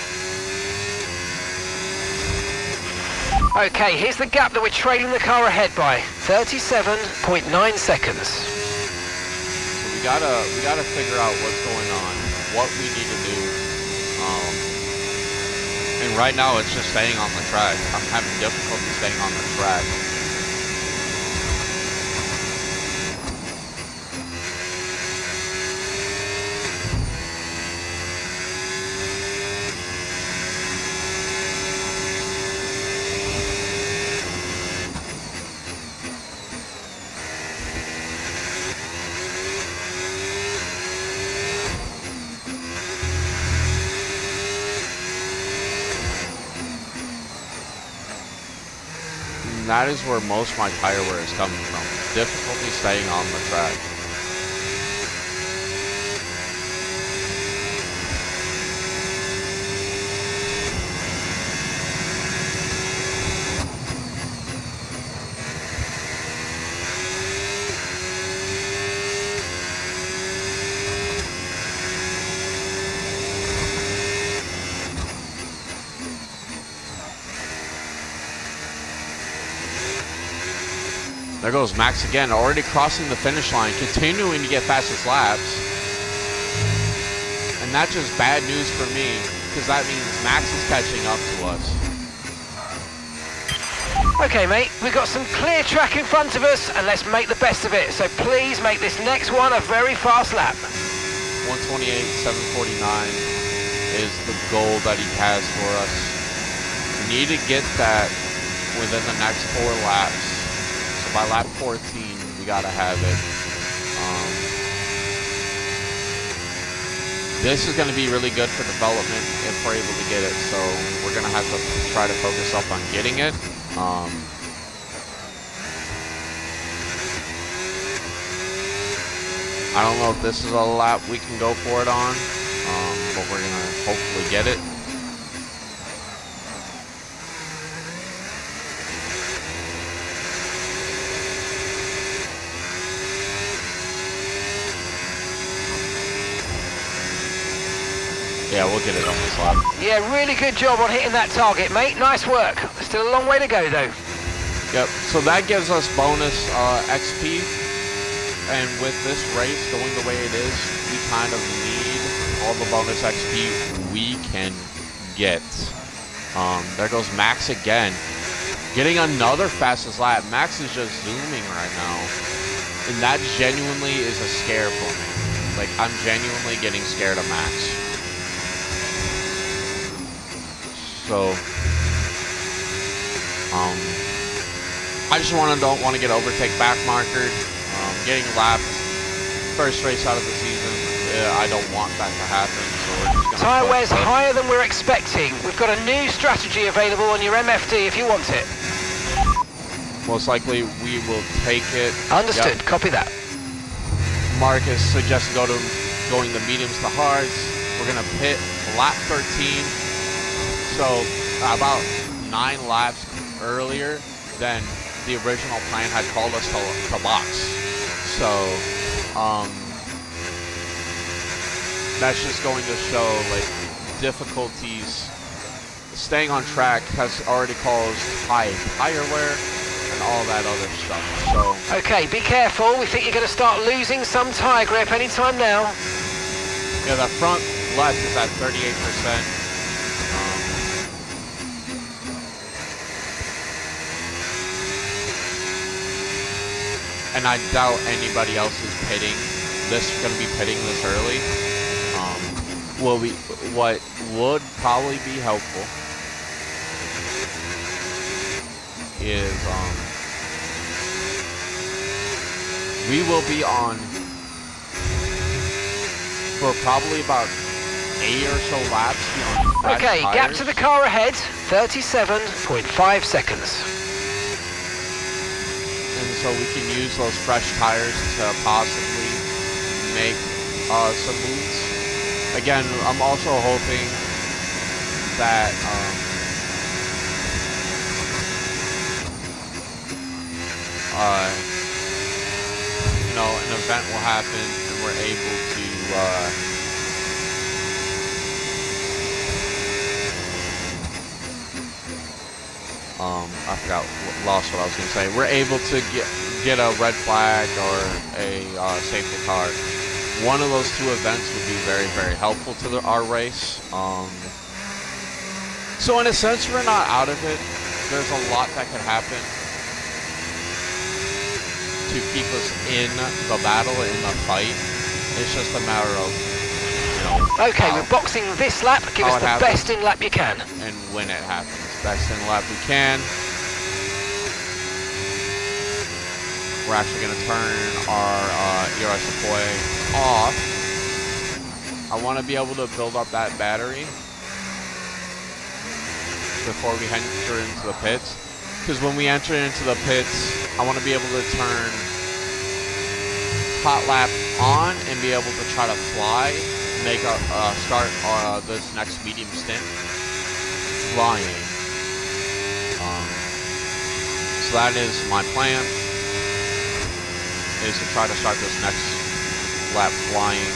Okay, here's the gap that we're trailing the car ahead by. 37.9 seconds. So we gotta figure out what's going on, what we need to do. And right now it's just staying on the track. I'm having difficulty staying on the track. And that is where most of my tire wear is coming from. Difficulty staying on the track. There goes Max again, already crossing the finish line, continuing to get fastest laps. And that's just bad news for me, because that means Max is catching up to us. Okay, mate, we've got some clear track in front of us, and let's make the best of it. So please make this next one a very fast lap. 128.749 is the goal that he has for us. We need to get that within the next 4 laps. By lap 14, we gotta have it. This is gonna be really good for development if we're able to get it. So we're gonna have to try to focus up on getting it. I don't know if this is a lap we can go for it on, but we're gonna hopefully get it. Yeah, we'll get it on this lap. Yeah, really good job on hitting that target, mate. Nice work. Still a long way to go, though. Yep, so that gives us bonus XP, and with this race going the way it is, we kind of need all the bonus XP we can get. There goes Max again, getting another fastest lap. Max is just zooming right now, and that genuinely is a scare for me. Like, I'm genuinely getting scared of Max. So, I just don't want to get overtake back markered. Getting lapped, first race out of the season, I don't want that to happen. So we're just gonna Tyre wear's higher than we're expecting. We've got a new strategy available on your MFD if you want it. Most likely we will take it. Understood. Yep. Copy that. Marcus suggests going the mediums to hards. We're gonna pit lap 13. So about 9 laps earlier than the original plan had called us to box. So that's just going to show like difficulties. Staying on track has already caused high tire wear and all that other stuff. So Okay, be careful. We think you're going to start losing some tyre grip anytime now. yeah, the front left is at 38%. And I doubt anybody else is going to be pitting this early. What would probably be helpful is we will be on for probably about 8 or so laps on fresh Okay, tires. gap to the car ahead, 37.5 seconds. And so we can use those fresh tires to possibly make some moves. Again, I'm also hoping that an event will happen and we're able to I forgot, lost what I was going to say. We're able to get a red flag or a safety car. One of those two events would be very, very helpful to our race. So in a sense, we're not out of it. There's a lot that could happen to keep us in the battle, in the fight. It's just a matter of, Okay, we're boxing this lap. Give us the best in lap you can. And when it happens. Best in lap we can. We're actually going to turn our ERS deploy off. I want to be able to build up that battery before we enter into the pits. Because when we enter into the pits, I want to be able to turn hot lap on and be able to try to fly, make a start this next medium stint flying. So that is my plan, is to try to start this next lap flying.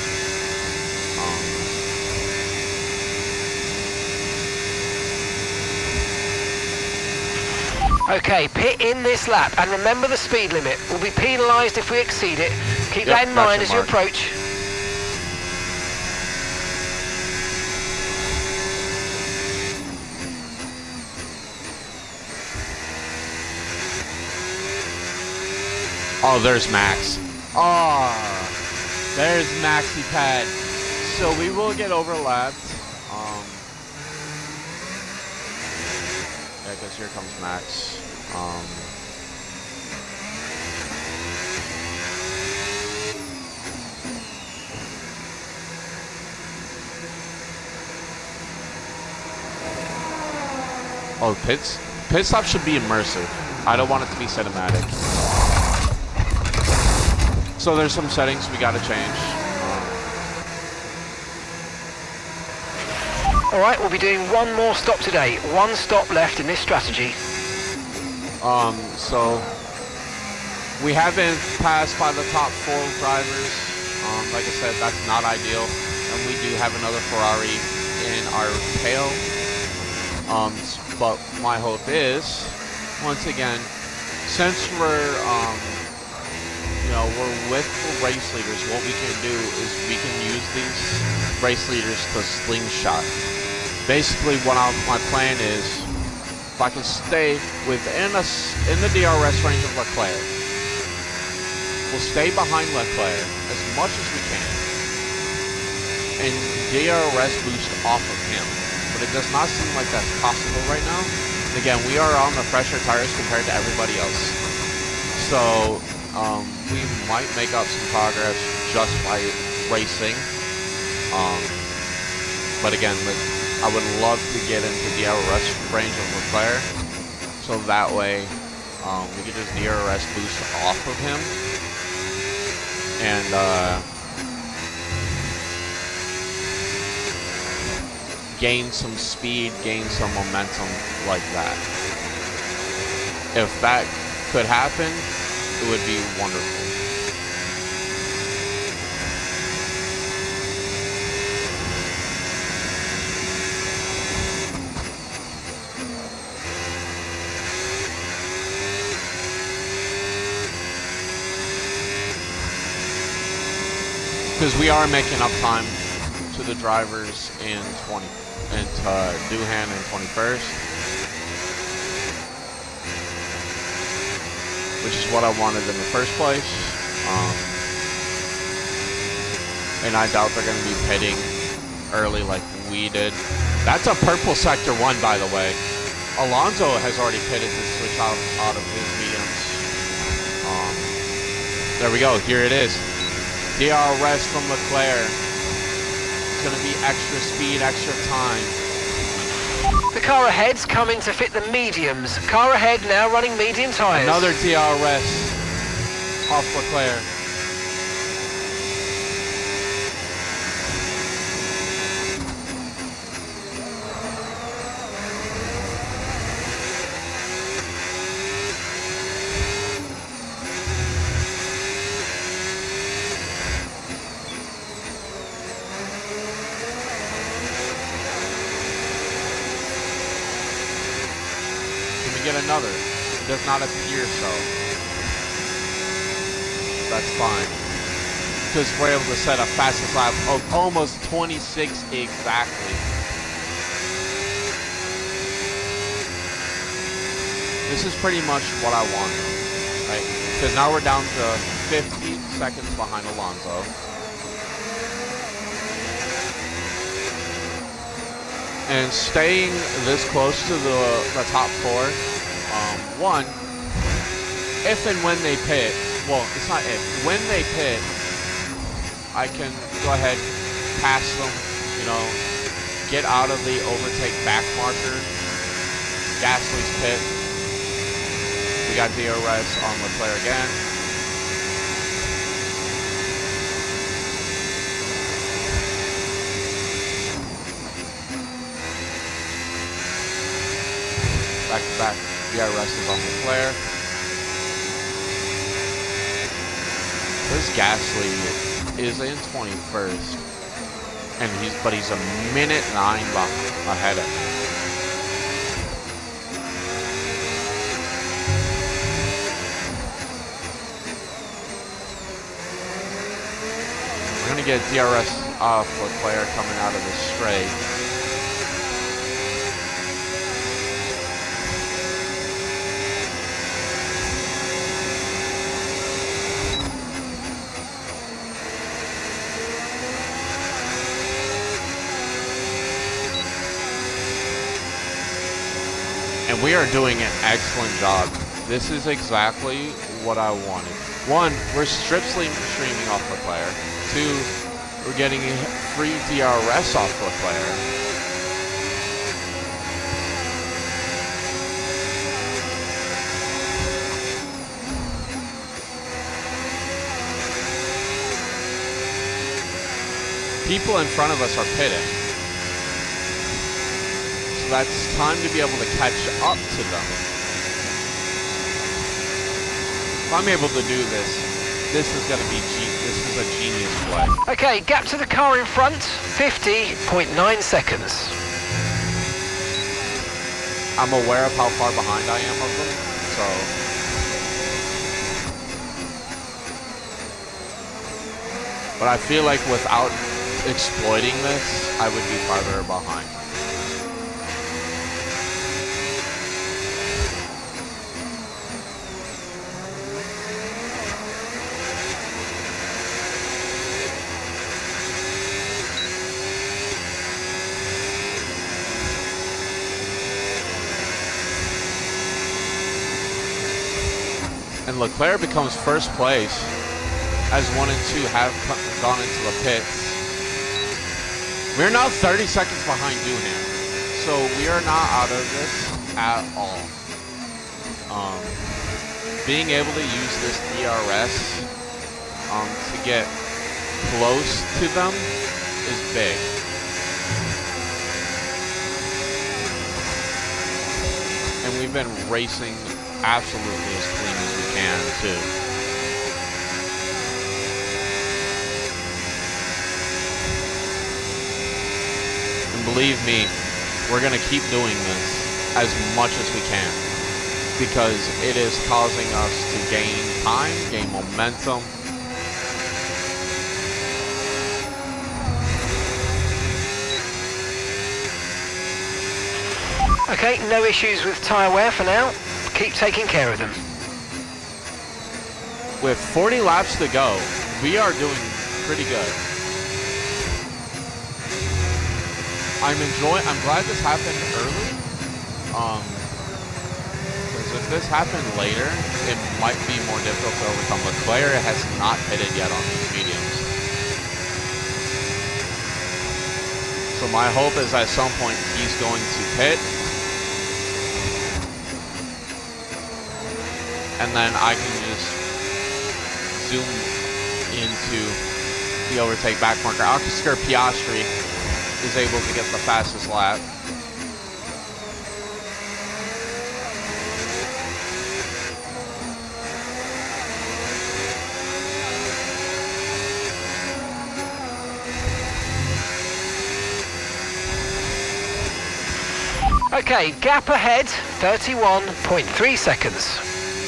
Okay, pit in this lap and remember the speed limit. We'll be penalised if we exceed it. Keep that in mind as you approach. Oh, there's Max. Oh, there's Maxi Pad. So we will get overlapped. Yeah, because here comes Max. Oh, pit stop should be immersive. I don't want it to be cinematic. So there's some settings we gotta change. All right, we'll be doing one more stop today. One stop left in this strategy. So we haven't passed by the top 4 drivers. Like I said, that's not ideal. And we do have another Ferrari in our tail. But my hope is, once again, since we're with the race leaders, what we can do is we can use these race leaders to slingshot. Basically, my plan is, if I can stay in the DRS range of Leclerc, we'll stay behind Leclerc as much as we can, and DRS boost off of him. But it does not seem like that's possible right now. And again, we are on the fresher tires compared to everybody else, so we might make up some progress just by racing. But again, I would love to get into DRS range of Leclerc, so that way we could just DRS boost off of him and gain some speed, gain some momentum like that. If that could happen, it would be wonderful. Because we are making up time to the drivers in Doohan in 21st, which is what I wanted in the first place. And I doubt they're going to be pitting early like we did. That's a purple sector 1, by the way. Alonso has already pitted to switch out of his mediums. There we go. Here it is. DRS from Leclerc. It's going to be extra speed, extra time. The car ahead's coming to fit the mediums. Car ahead now running medium tyres. Another DRS off Leclerc. Get another. It does not appear so. That's fine. Because we're able to set a fastest lap of almost 26 exactly. This is pretty much what I want, right? Because now we're down to 50 seconds behind Alonso. And staying this close to the top 4, one, if and when they pit, well, it's not if, when they pit, I can go ahead, pass them, get out of the overtake back marker. Gasly's pit. We got DRS on Leclerc again. Back to back. DRS is on Leclerc. This Gasly is in 21st, and he's a minute 9 ahead of him. We're gonna get DRS off Leclerc coming out of the straight. And we are doing an excellent job. This is exactly what I wanted. 1, we're streaming off Leclerc. 2, we're getting free DRS off Leclerc. People in front of us are pitting. That's time to be able to catch up to them. If I'm able to do this, this is going to be This is a genius play. Okay, gap to the car in front, 50.9 seconds. I'm aware of how far behind I am of them, so. But I feel like without exploiting this, I would be farther behind. And Leclerc becomes first place as 1 and 2 have gone into the pits. We're now 30 seconds behind Doohan, so we are not out of this at all. Being able to use this DRS to get close to them is big. And we've been racing absolutely as clean as we can too. And believe me, we're gonna keep doing this as much as we can because it is causing us to gain time, gain momentum. Okay, no issues with tyre wear for now. Keep taking care of them. With 40 laps to go, we are doing pretty good. I'm glad this happened early. Because if this happened later, it might be more difficult to overcome. Leclerc has not pitted yet on these mediums. So my hope is at some point he's going to pit. And then I can just zoom into the overtake back marker. Oscar Piastri is able to get the fastest lap. Okay, gap ahead, 31.3 seconds.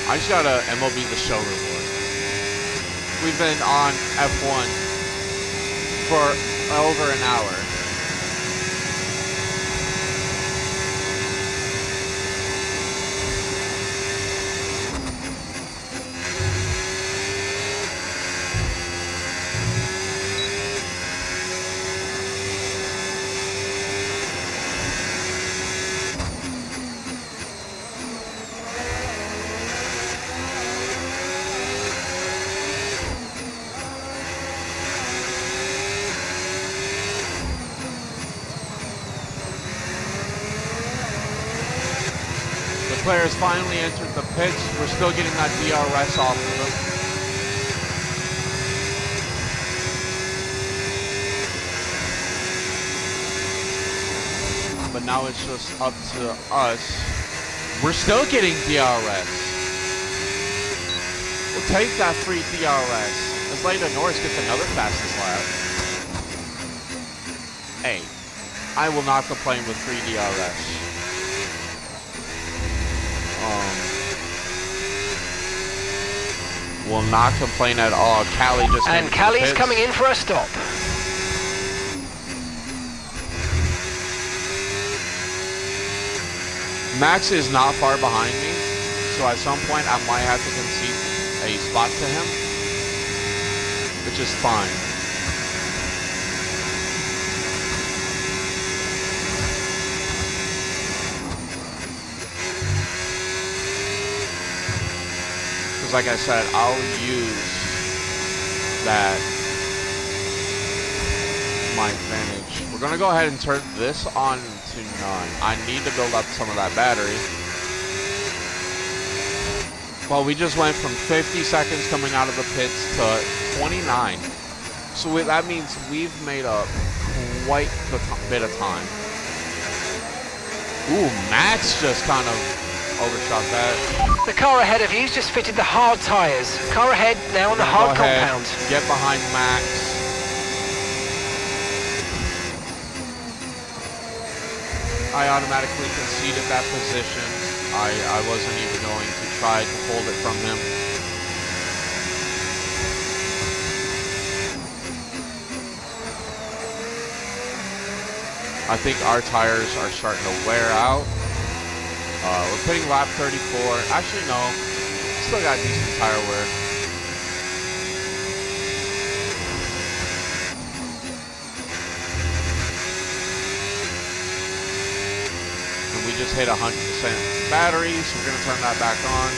I just got a MLB The Show reward. We've been on F1 for over an hour. Players finally entered the pits. We're still getting that DRS off of them. But now it's just up to us. We're still getting DRS. We'll take that free DRS as Lando Norris gets another fastest lap. Hey, I will not complain with free DRS. Will not complain at all. Callie just came and Callie's coming in for a stop. Max is not far behind me, so at some point I might have to concede a spot to him, which is fine. Like I said, I'll use that my advantage. We're gonna go ahead and turn this on to none. I need to build up some of that battery. Well, we just went from 50 seconds coming out of the pits to 29. So that means we've made up quite a bit of time. Ooh, Max just kind of overshot that. The car ahead of you's just fitted the hard tyres. Car ahead now on the hard compound. Get behind Max. I automatically conceded that position. I wasn't even going to try to hold it from him. I think our tires are starting to wear out. We're pitting lap 34. Actually, no. Still got decent tire wear. And we just hit 100% battery, so we're going to turn that back on.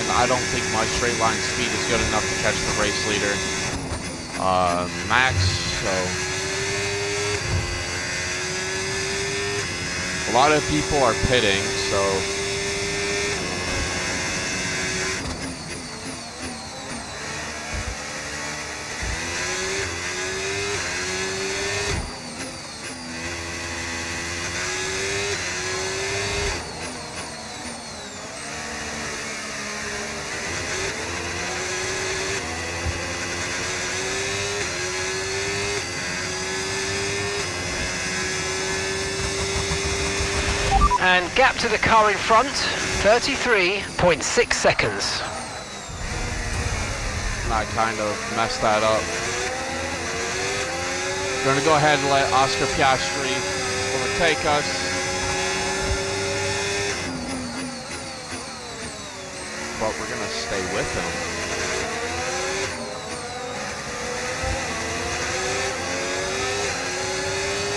And I don't think my straight line speed is good enough to catch the race leader. Max, so a lot of people are pitting, so And gap to the car in front, 33.6 seconds. And I kind of messed that up. We're going to go ahead and let Oscar Piastri overtake us. But we're going to stay with him.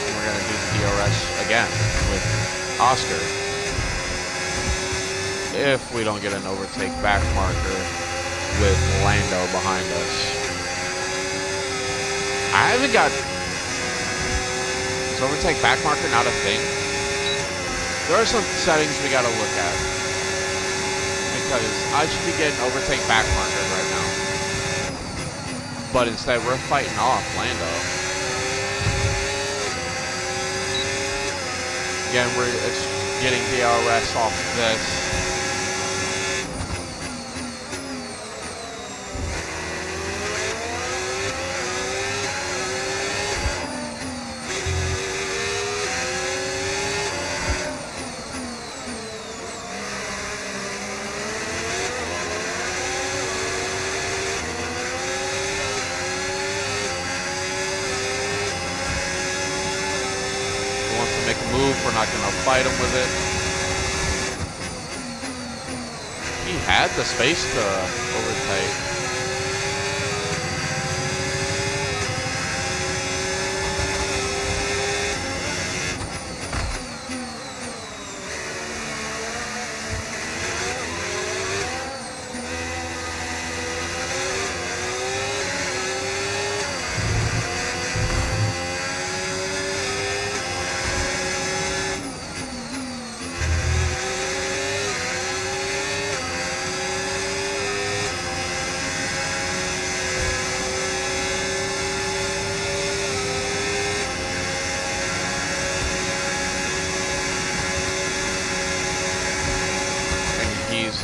And we're going to do the DRS again with Oscar. If we don't get an overtake back marker with Lando behind us. I haven't got... Is overtake back marker not a thing? There are some settings we gotta look at. Because I should be getting overtake back marker right now. But instead we're fighting off Lando. Again, it's getting DRS off this. We're not going to fight him with it. He had the space to overtake.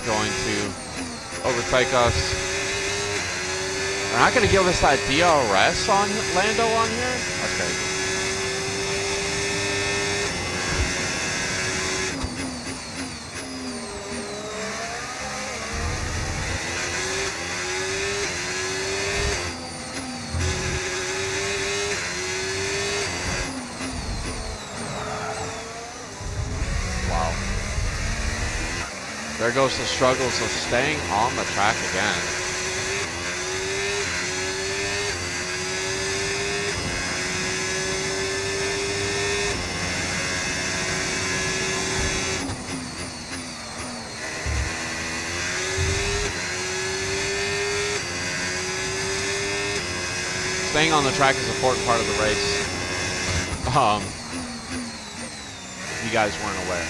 Going to overtake us. They're not going to give us that DRS on Lando on here? Okay. There goes the struggles of staying on the track again. Staying on the track is an important part of the race. You guys weren't aware.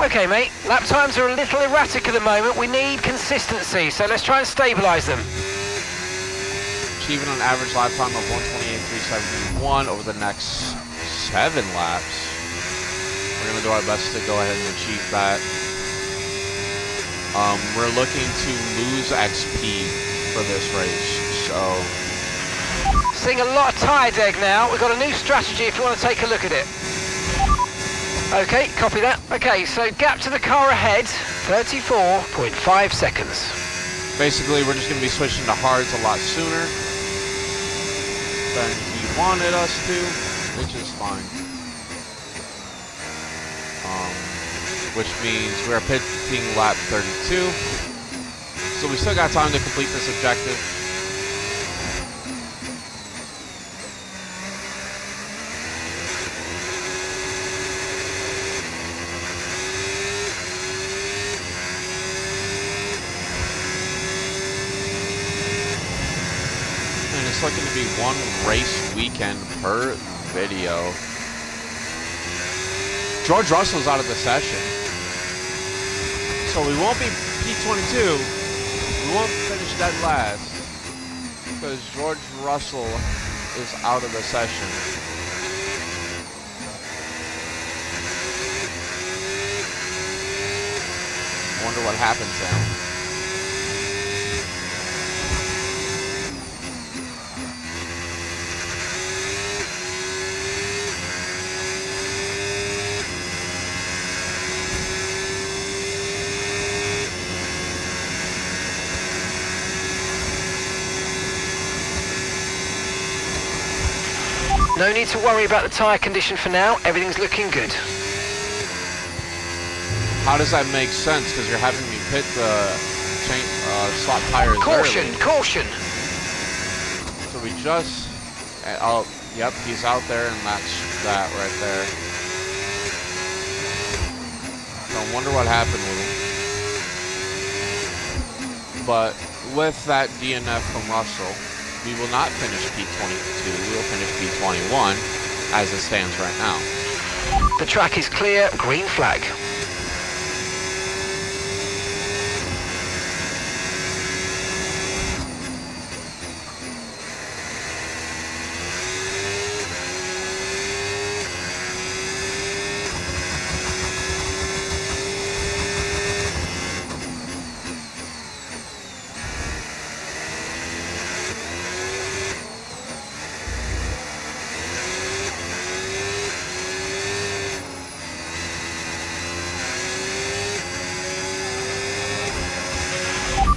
Okay, mate, lap times are a little erratic at the moment. We need consistency, so let's try and stabilise them. achieving an average lap time of 128.371 over the next 7 laps. We're going to do our best to go ahead and achieve that. We're looking to lose XP for this race, so... Seeing a lot of tyre deg now. We've got a new strategy if you want to take a look at it. Okay, copy that. Okay, so gap to the car ahead, 34.5 seconds. Basically, we're just going to be switching to hards a lot sooner than he wanted us to, which is fine. Which means we're pitting lap 32. So we still got time to complete this objective. And it's looking to be one race weekend per video. George Russell's out of the session. So we won't be P22, we won't finish dead last, because George Russell is out of the session. I wonder what happens now. No need to worry about the tyre condition for now. Everything's looking good. How does that make sense? Because you're having me pit the swap tires Caution, early. caution. So we just... oh, yep, he's out there, and that's that right there. So I wonder what happened with him. But with that DNF from Russell, we will not finish P22, we will finish P21 as it stands right now. The track is clear, green flag.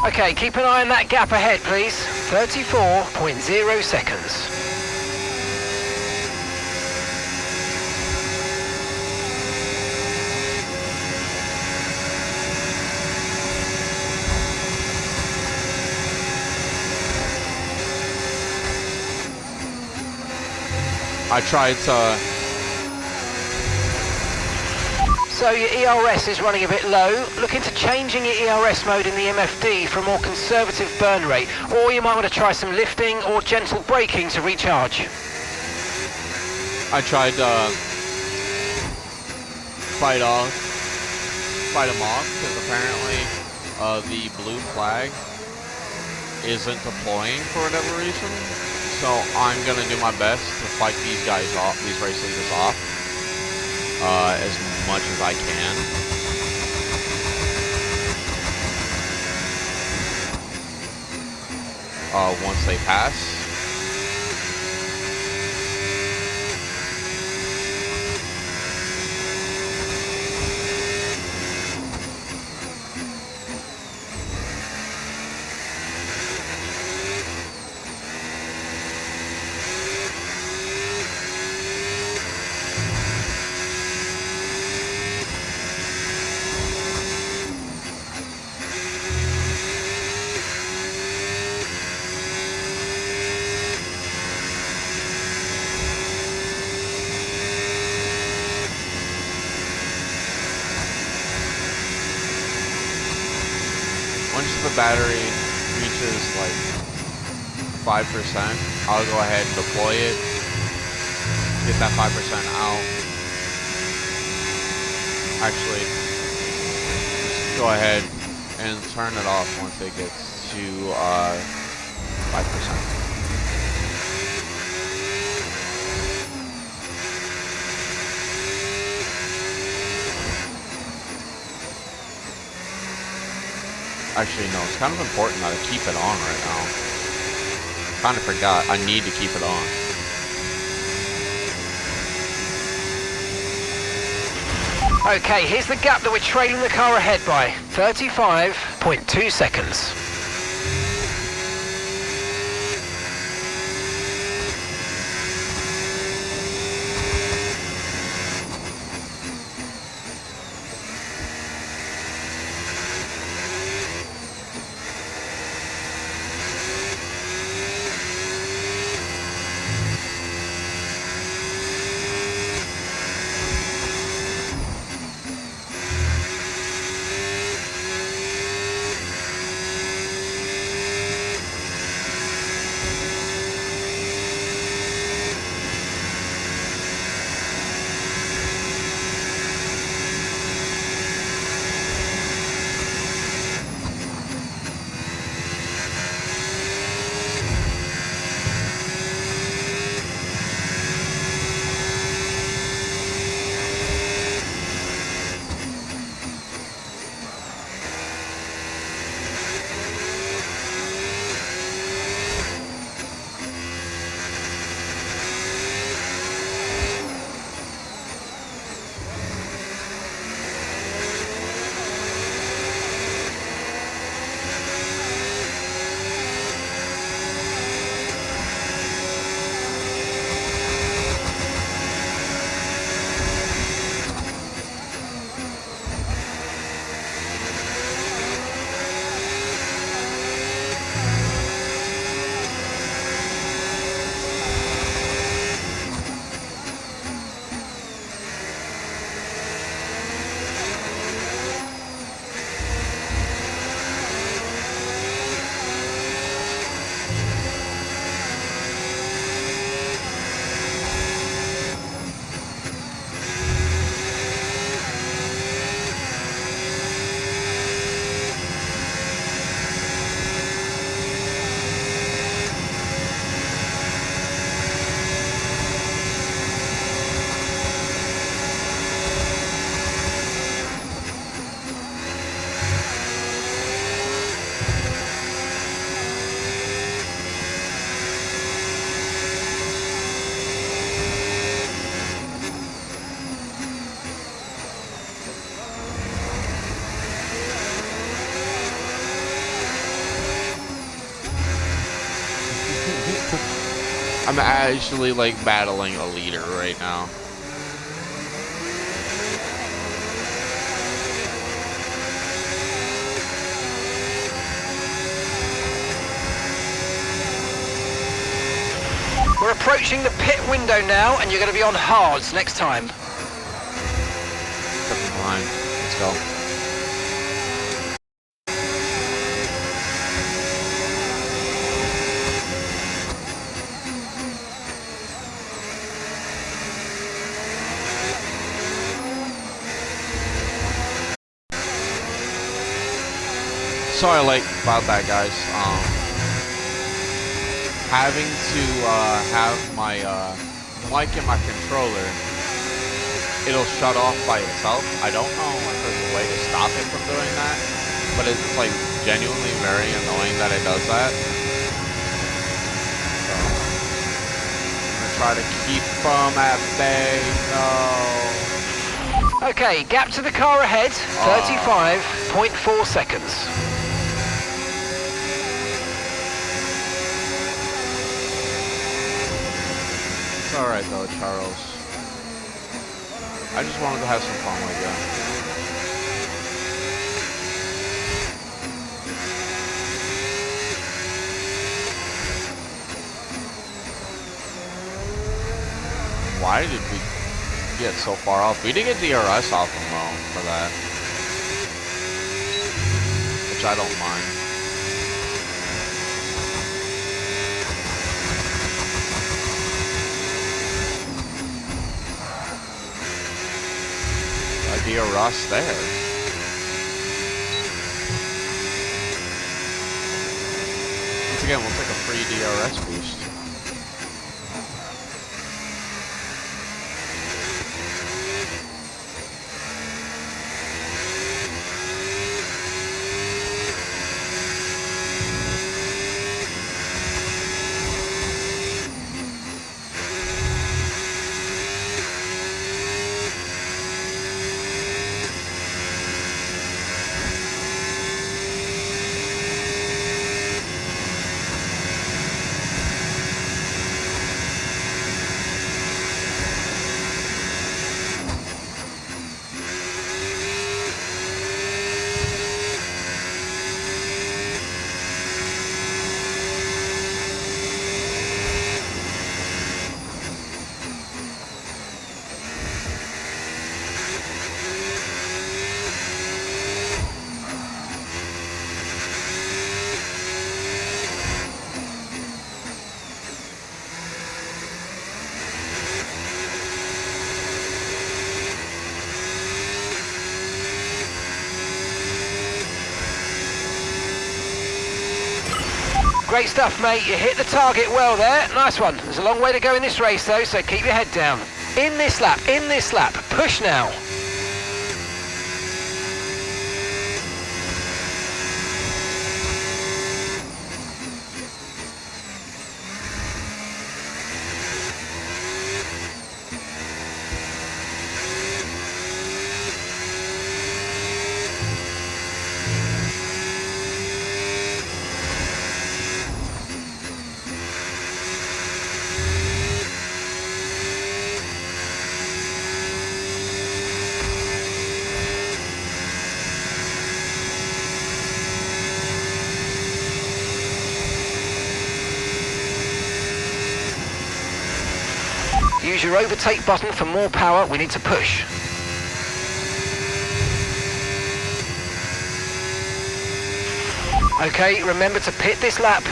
Okay, keep an eye on that gap ahead, please. 34.0 seconds. I tried to... So your ERS is running a bit low. Look into changing your ERS mode in the MFD for a more conservative burn rate, or you might want to try some lifting or gentle braking to recharge. I tried to fight him off, because apparently the blue flag isn't deploying for whatever reason. So I'm gonna do my best to fight these guys off, these race leaders off, as much as I can. Once they pass. Once the battery reaches like 5%, I'll go ahead and deploy it, get that 5% out. Actually, just go ahead and turn it off once it gets to 5%. Actually, no, it's kind of important that I keep it on right now. Kind of forgot. I need to keep it on. Okay, here's the gap that we're trailing the car ahead by. 35.2 seconds. I'm actually like battling a leader right now. We're approaching the pit window now, and you're going to be on hards next time. Second line. Let's go. Sorry, like about that, guys. Having to have my mic and my controller, it'll shut off by itself. I don't know if there's a way to stop it from doing that, but it's like genuinely very annoying that it does that. So, I'm gonna try to keep them at bay. No. Okay, gap to the car ahead, 35.4 seconds. It's alright though, Charles. I just wanted to have some fun with you. Why did we get so far off? We did get DRS off him though for that. Which I don't mind. DRS there. Once again, we'll take a free DRS boost. Great stuff, mate. You hit the target well there. Nice one. There's a long way to go in this race, though, so keep your head down. In this lap, in this lap. Push now. Use your overtake button for more power. We need to push. Okay, remember to pit this lap.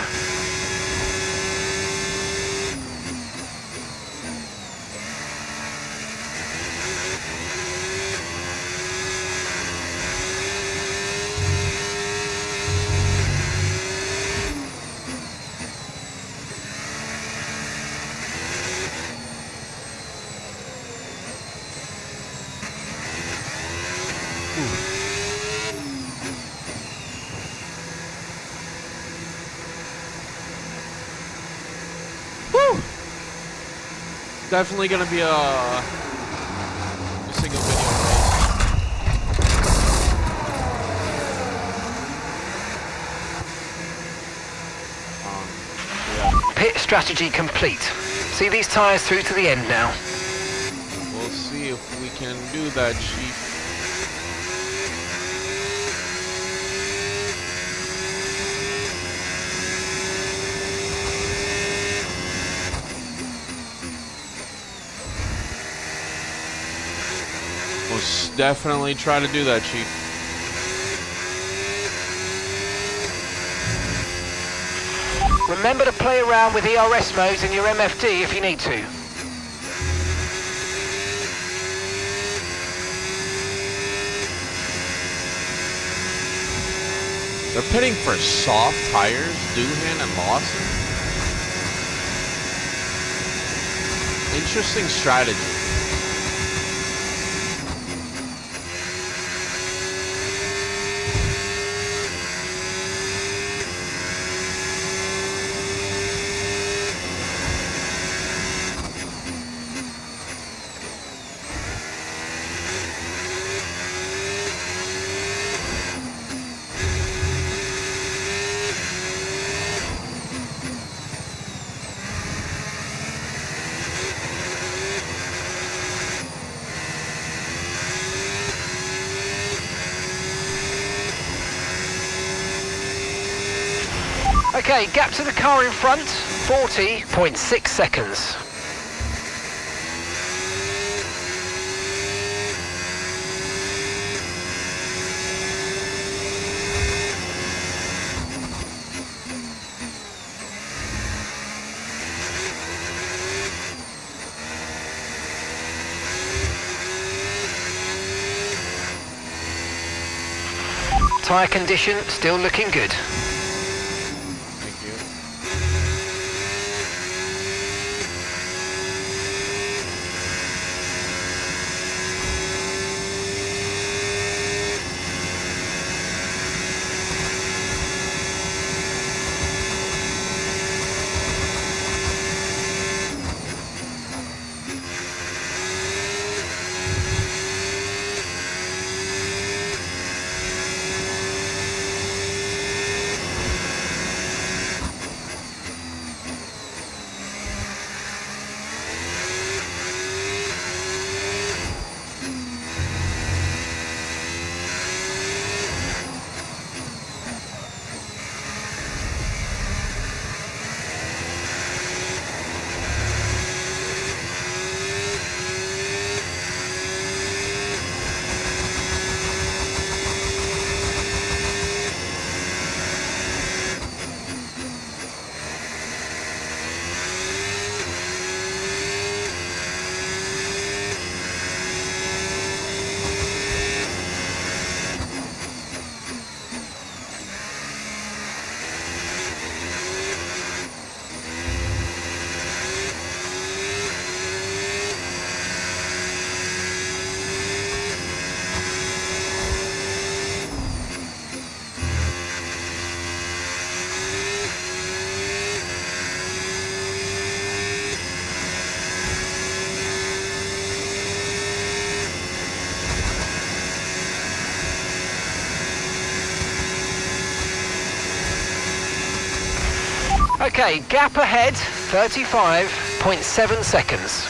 Woo! Definitely gonna be a single video race. Pit strategy complete. See these tyres through to the end now. We'll see if we can do that, Chief. We'll definitely try to do that, Chief. Remember to play around with ERS modes in your MFD if you need to. They're pitting for soft tires, Doohan and Lawson. Interesting strategy. Okay, gap to the car in front, 40.6 seconds. Tyre condition still looking good. Okay, gap ahead, 35.7 seconds.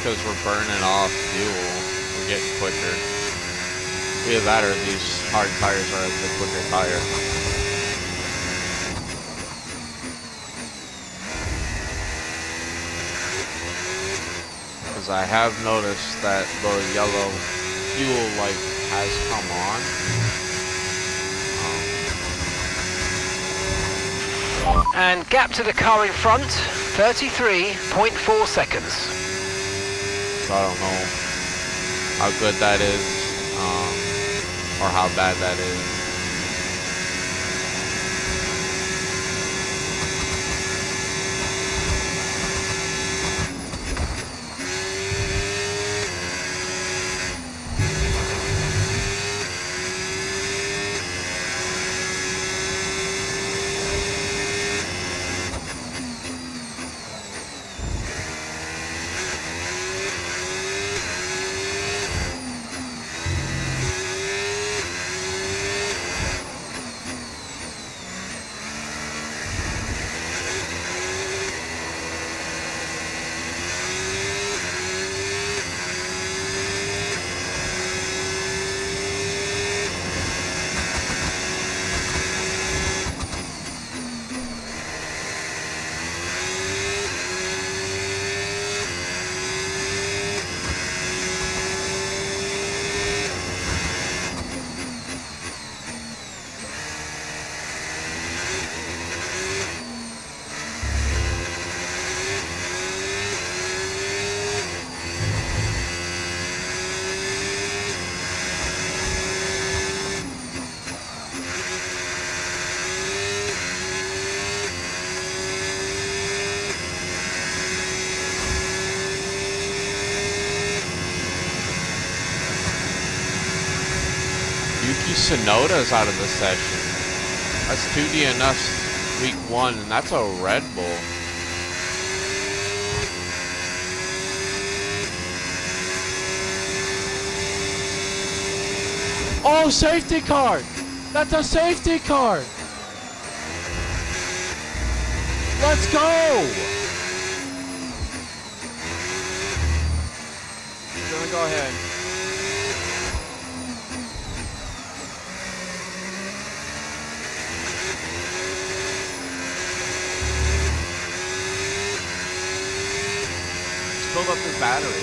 Because we're burning off fuel, we're getting quicker. Either that or these hard tires are the quicker tire. Because I have noticed that the yellow fuel light has come on. And gap to the car in front, 33.4 seconds. So I don't know how good that is, or how bad that is. Yuki Tsunoda's out of the session. That's 2 DNFs week 1, and that's a Red Bull. Oh, safety car! That's a safety car! Let's go! He's gonna go ahead. Build up his battery.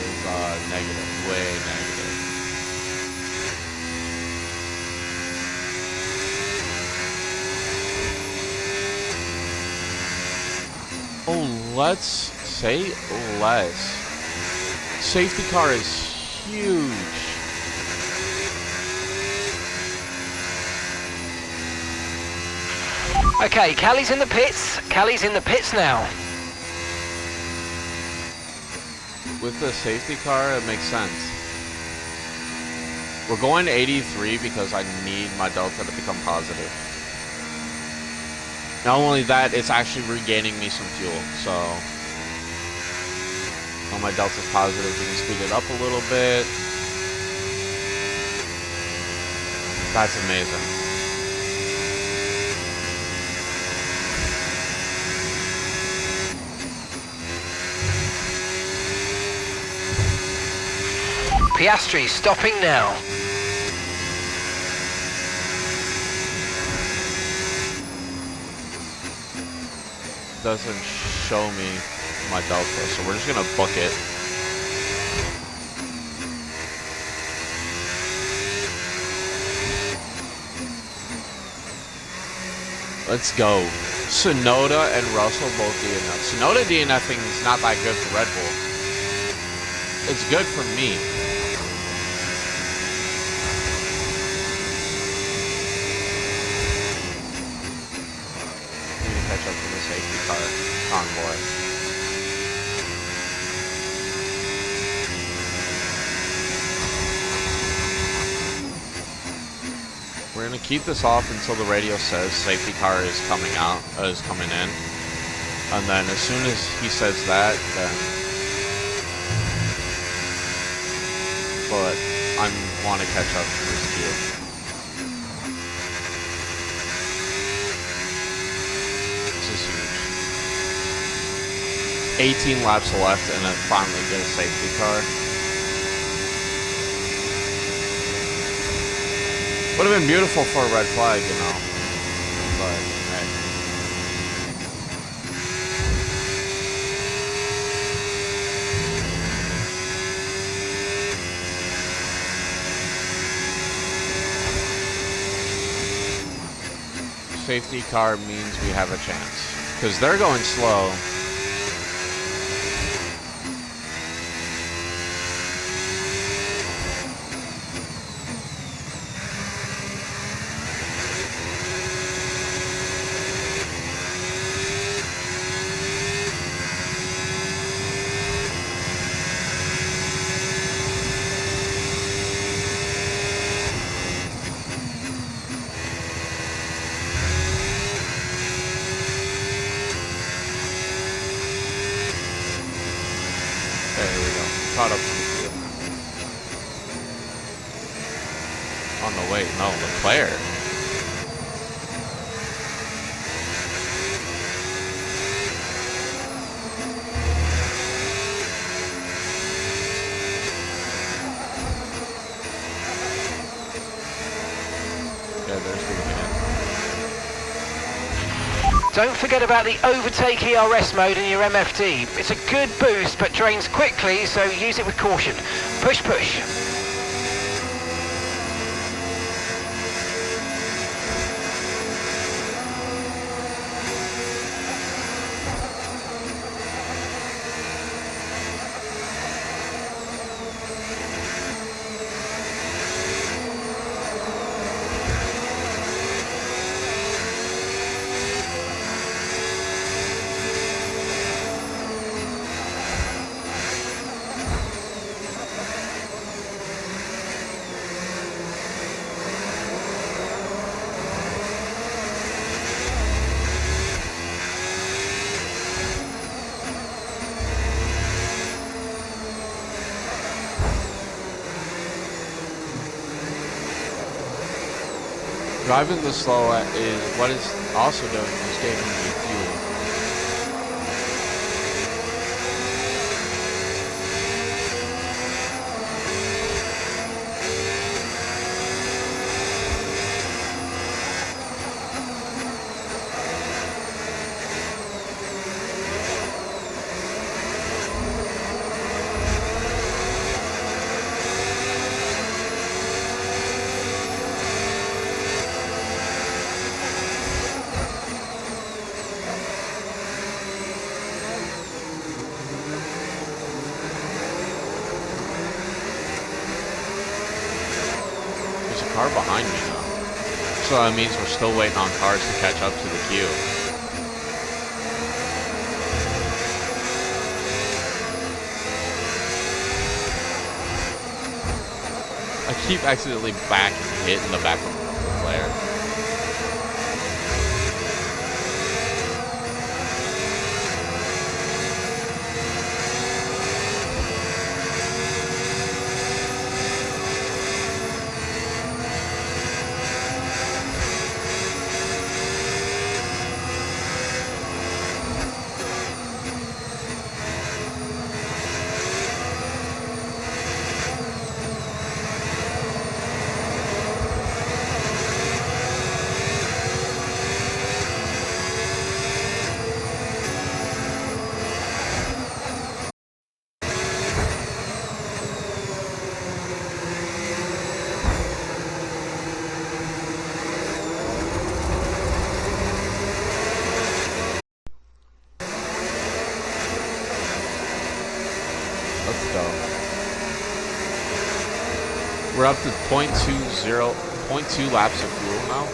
is negative, way negative. Oh, let's say less. Safety car is huge. Okay, Callie's in the pits. Callie's in the pits now. With the safety car, it makes sense. We're going to 83 because I need my Delta to become positive. Not only that, it's actually regaining me some fuel, so when my Delta's positive, we can speed it up a little bit. That's amazing. Piastri stopping now. Doesn't show me my Delta, so we're just gonna book it. Let's go. Sonoda and Russell both DNF. Sonoda DNFing is not that good for Red Bull. It's good for me. Catch up to the safety car convoy. We're gonna keep this off until the radio says safety car is coming out, is coming in, and then as soon as he says that, then. But I want to catch up to this queue. 18 laps left and then finally get a safety car. Would have been beautiful for a red flag, you know. But, hey. Safety car means we have a chance. Because they're going slow. Caught up to the field. Oh no, wait, no, Leclerc. Yeah, there's the win. Don't forget about the overtake ERS mode in your MFD. It's a good boost but drains quickly, so use it with caution. Push, push. Driving this slow is what is also doing is gaining me fuel. car behind me though. So that means we're still waiting on cars to catch up to the queue. I keep accidentally hitting the back of the player. Let's go. We're up to 0.2 laps of fuel now.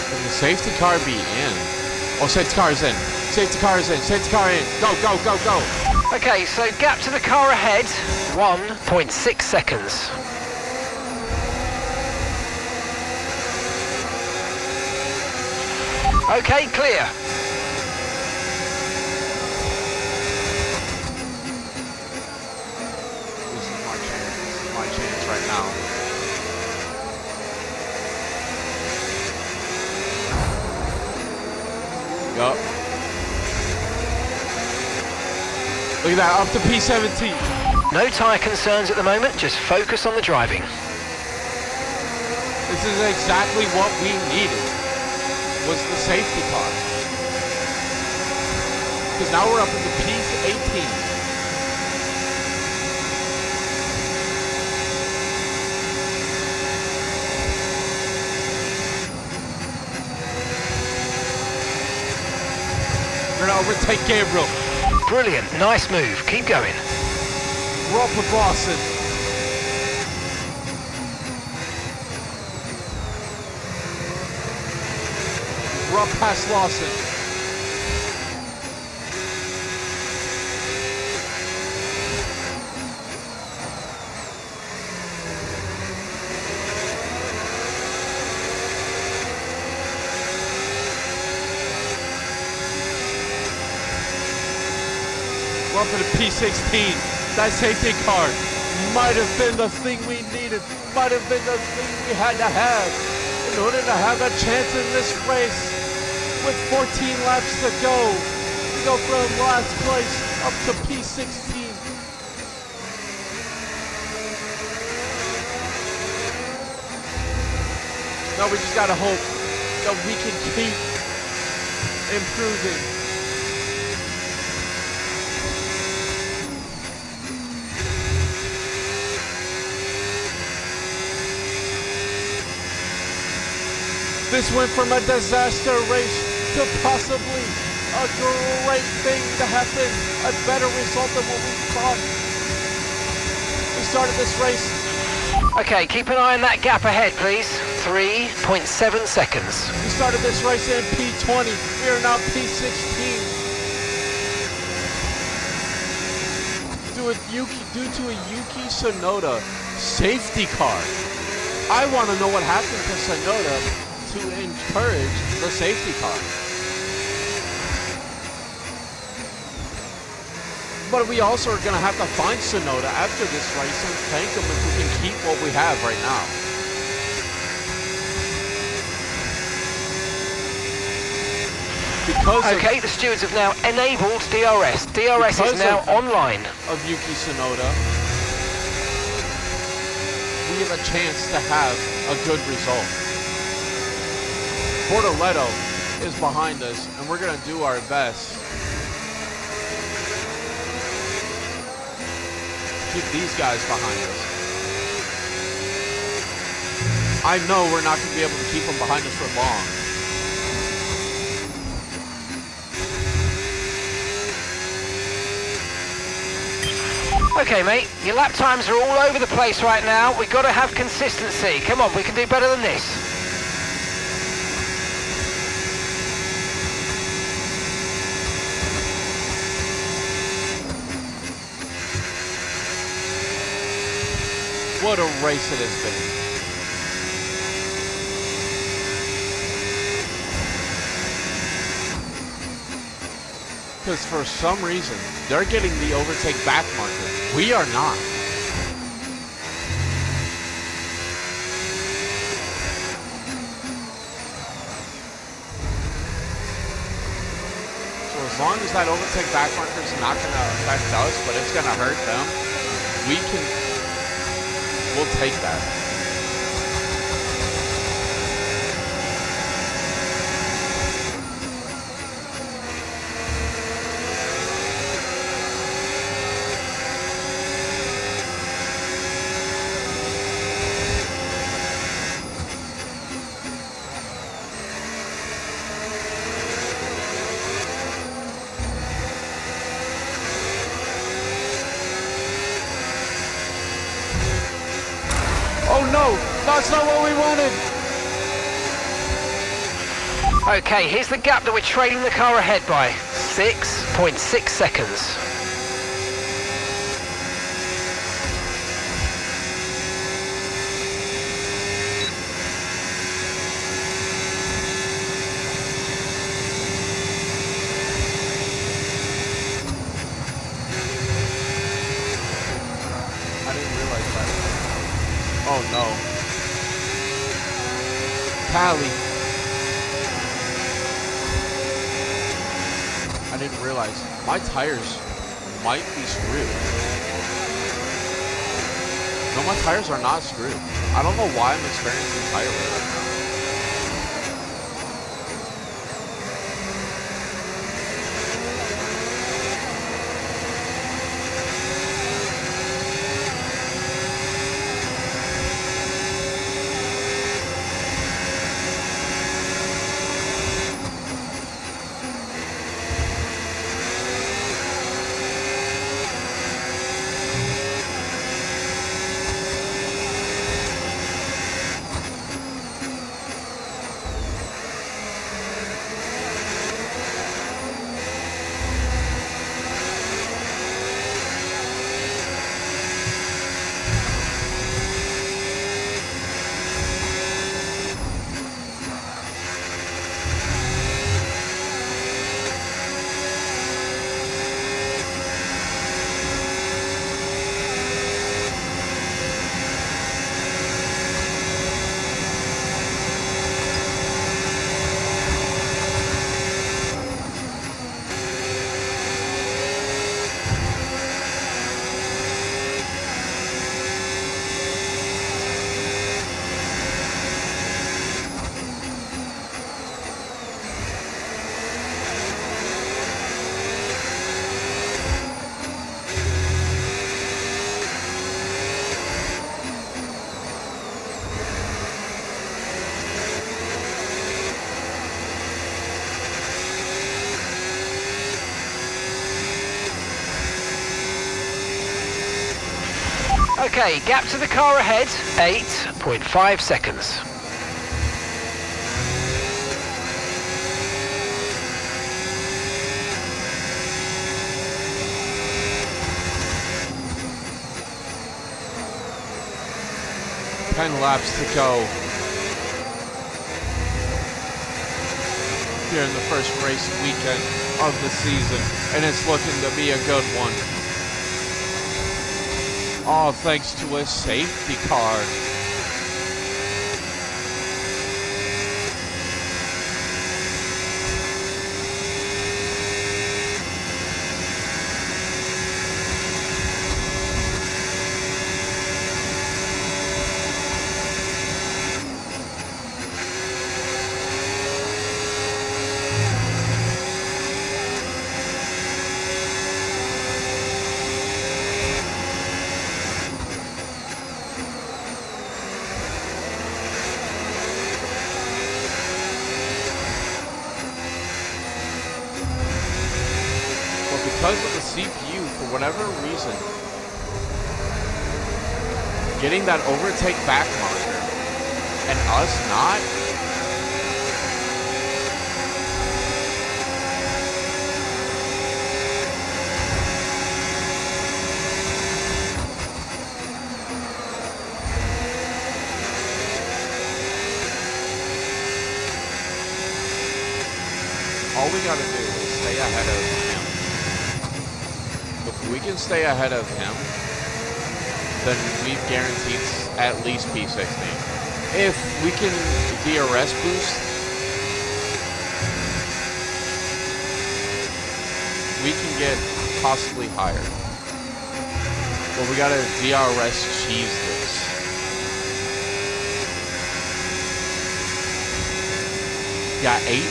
Can the safety car be in? Oh, safety car is in. Safety car is in. Safety car in. Go, go, go, go. Okay, so gap to the car ahead, 1.6 seconds. Okay, clear. This is my chance. This is my chance right now. Yup. Look at that, up to P17. No tyre concerns at the moment, just focus on the driving. This is exactly what we needed, was the safety car. Because now we're up into P18. We're gonna overtake Gabriel. Brilliant, nice move, keep going. We're up with Lawson. We're up past Lawson. We're up to the P16. That safety car might have been the thing we needed, might have been the thing we had to have in order to have a chance in this race. With 14 laps to go, we go from last place up to P16. Now we just gotta hope that we can keep improving. This went from a disaster race to possibly a great thing to happen, a better result than what we thought. We started this race. Okay, keep an eye on that gap ahead, please. 3.7 seconds. We started this race in P20. We are now P16. Due to a Yuki Tsunoda safety car. I want to know what happened to Tsunoda to encourage the safety car. But we also are going to have to find Tsunoda after this race and thank him if we can keep what we have right now. Okay, the stewards have now enabled DRS. DRS is now online. Of Yuki Tsunoda, we have a chance to have a good result. Bortoleto is behind us, and we're going to do our best. Keep these guys behind us. I know we're not going to be able to keep them behind us for long. Okay, mate, your lap times are all over the place right now. We've got to have consistency. Come on, we can do better than this. What a race it has been. Because for some reason, they're getting the overtake back marker. We are not. So as long as that overtake back marker is not going to affect us, but it's going to hurt them, we'll take that. Oh no, that's not what we wanted. Okay, here's the gap that we're trailing the car ahead by. 6.6 seconds. I didn't realize that. Oh no. Callie. I didn't realize. My tires might be screwed. No, my tires are not screwed. I don't know why I'm experiencing tire wear right now. Okay, gap to the car ahead, 8.5 seconds. Ten laps to go here in the first race weekend of the season, and it's looking to be a good one. All thanks to a safety car. Because of the CPU, for whatever reason, getting that overtake back marker and us not. All we gotta do is stay ahead of him. If we can stay ahead of him, then we've guaranteed at least P16. If we can DRS boost, we can get possibly higher. But we gotta DRS cheese this. Got 8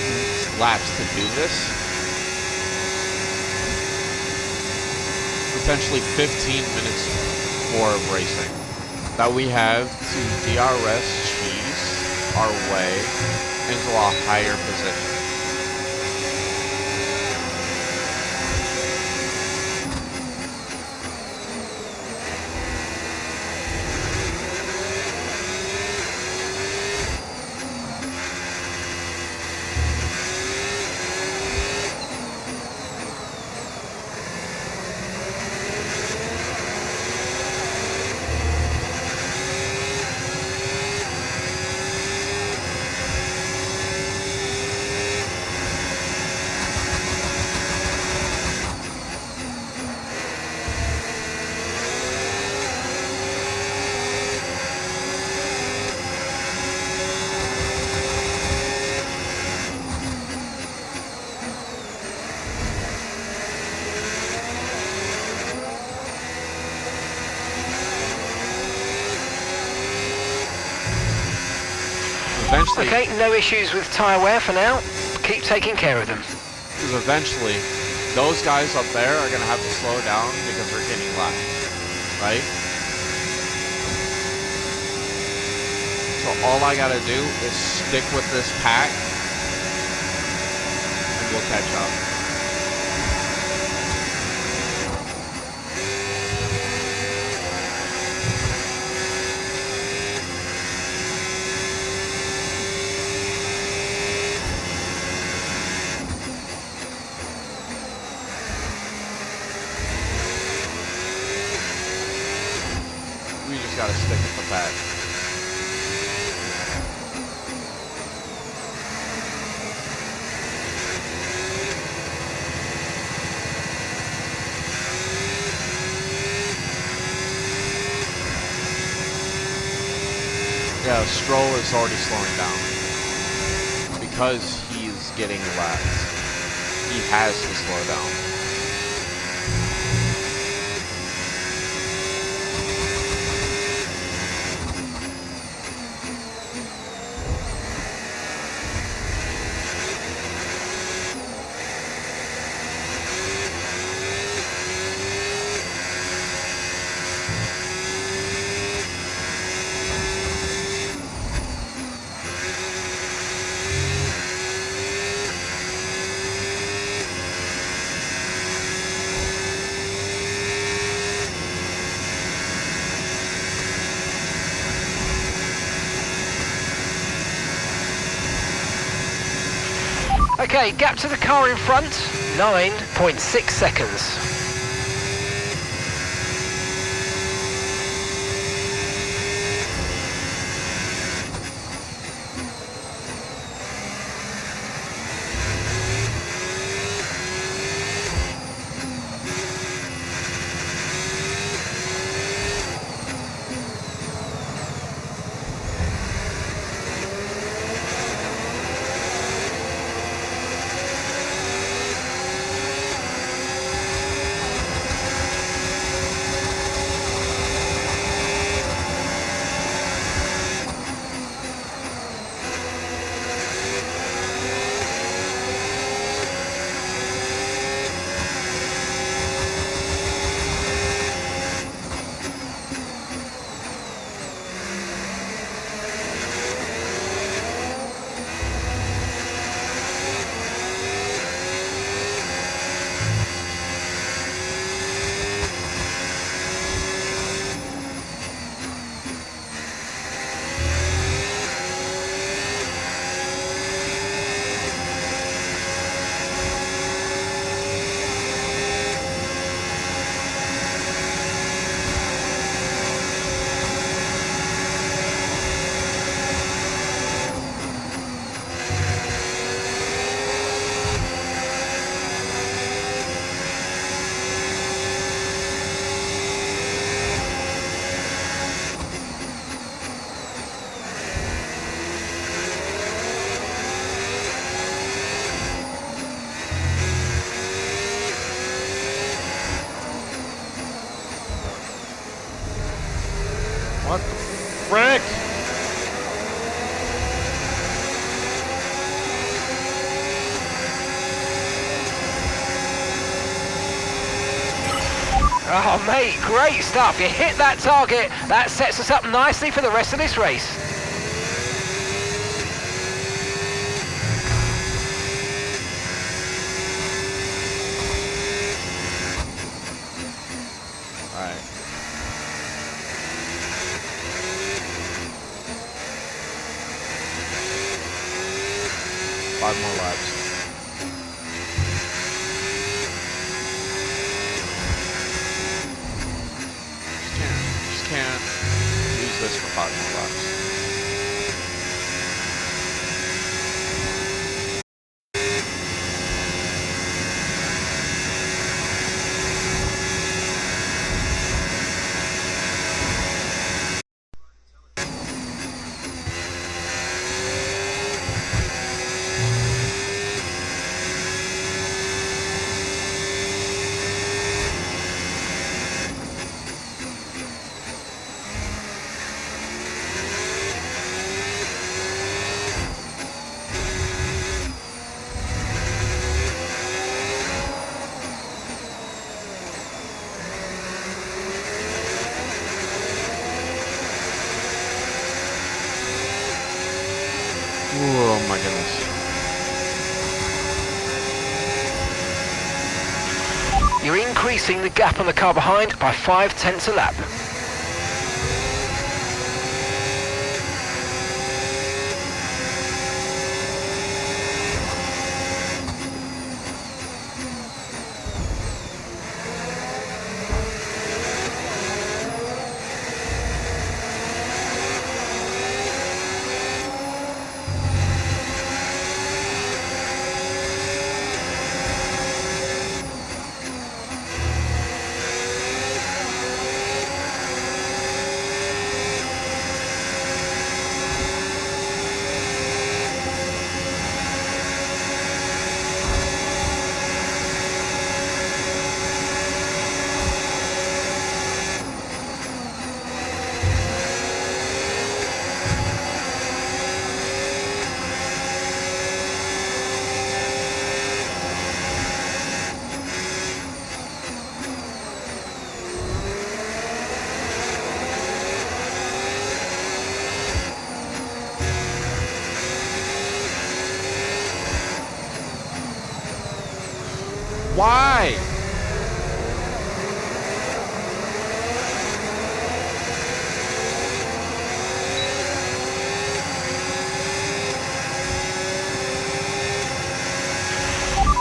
laps to do this. Potentially 15 minutes more of racing that we have to DRS cheese our way into a higher position. Eventually, Okay, no issues with tyre wear for now. Keep taking care of them. because eventually, those guys up there are going to have to slow down because they're getting lapped, right? So all I got to do is stick with this pack, and we'll catch up. We just gotta stick with the pack. Yeah, Stroll is already slowing down because he's getting laps. He has to slow down. Okay, gap to the car in front, 9.6 seconds. What the frick? Oh, mate, great stuff. You hit that target. That sets us up nicely for the rest of this race. All right. Five more laps. Just can't use this for 5 more laps. Oh my goodness. You're increasing the gap on the car behind by 0.5 a lap. Why?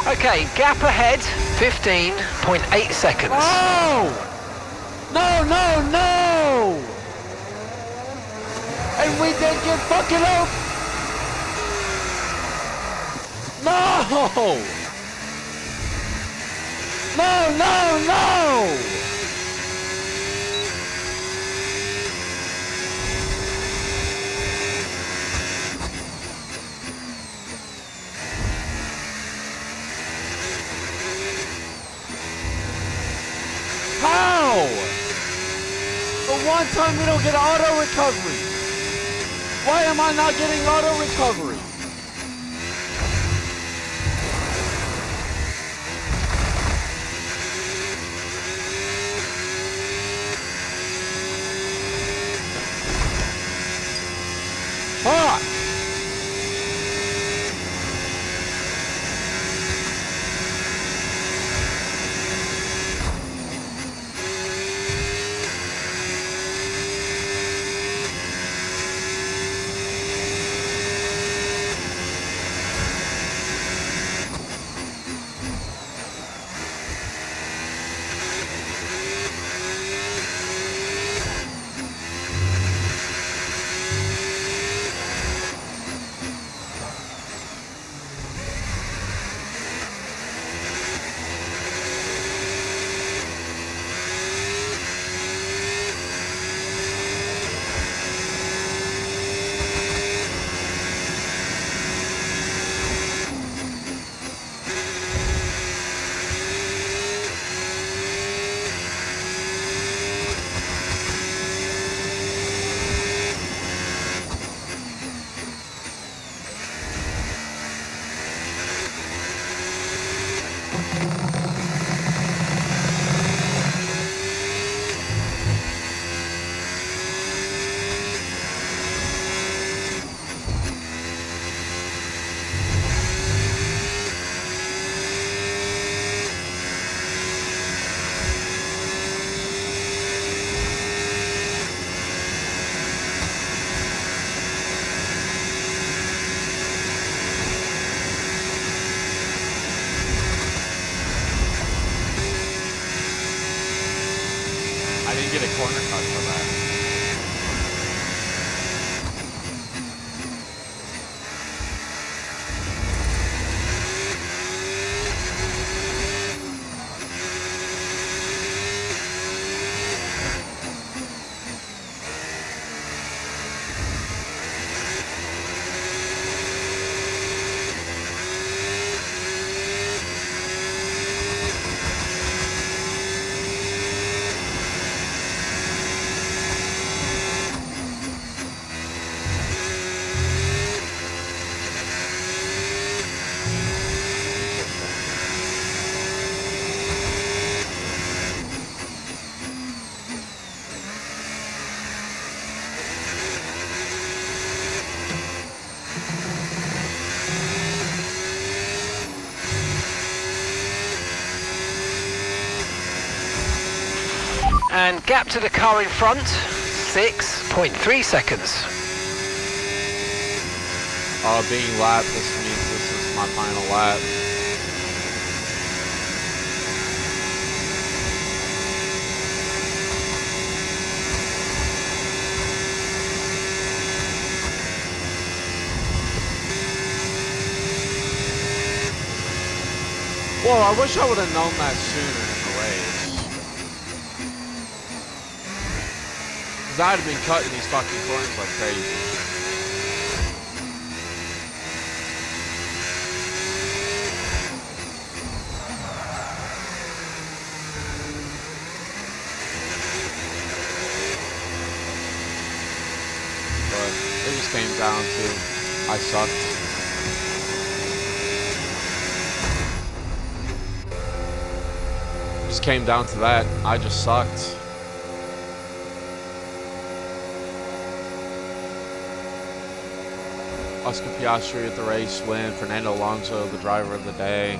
Okay, gap ahead, 15.8 seconds. No! No, no, no! And we didn't get fucking up! No! No, no, no! How? The one time we don't get auto recovery. Why am I not getting auto recovery? Fuck! a corner cut for that. And gap to the car in front, 6.3 seconds. Being lapped, this means this is my final lap. Well, I wish I would have known that sooner in the race. Because I'd have been cutting these fucking corners like crazy. But it just came down to I sucked. Just came down to that. I just sucked. Oscar Piastri at the race win. Fernando Alonso, the driver of the day.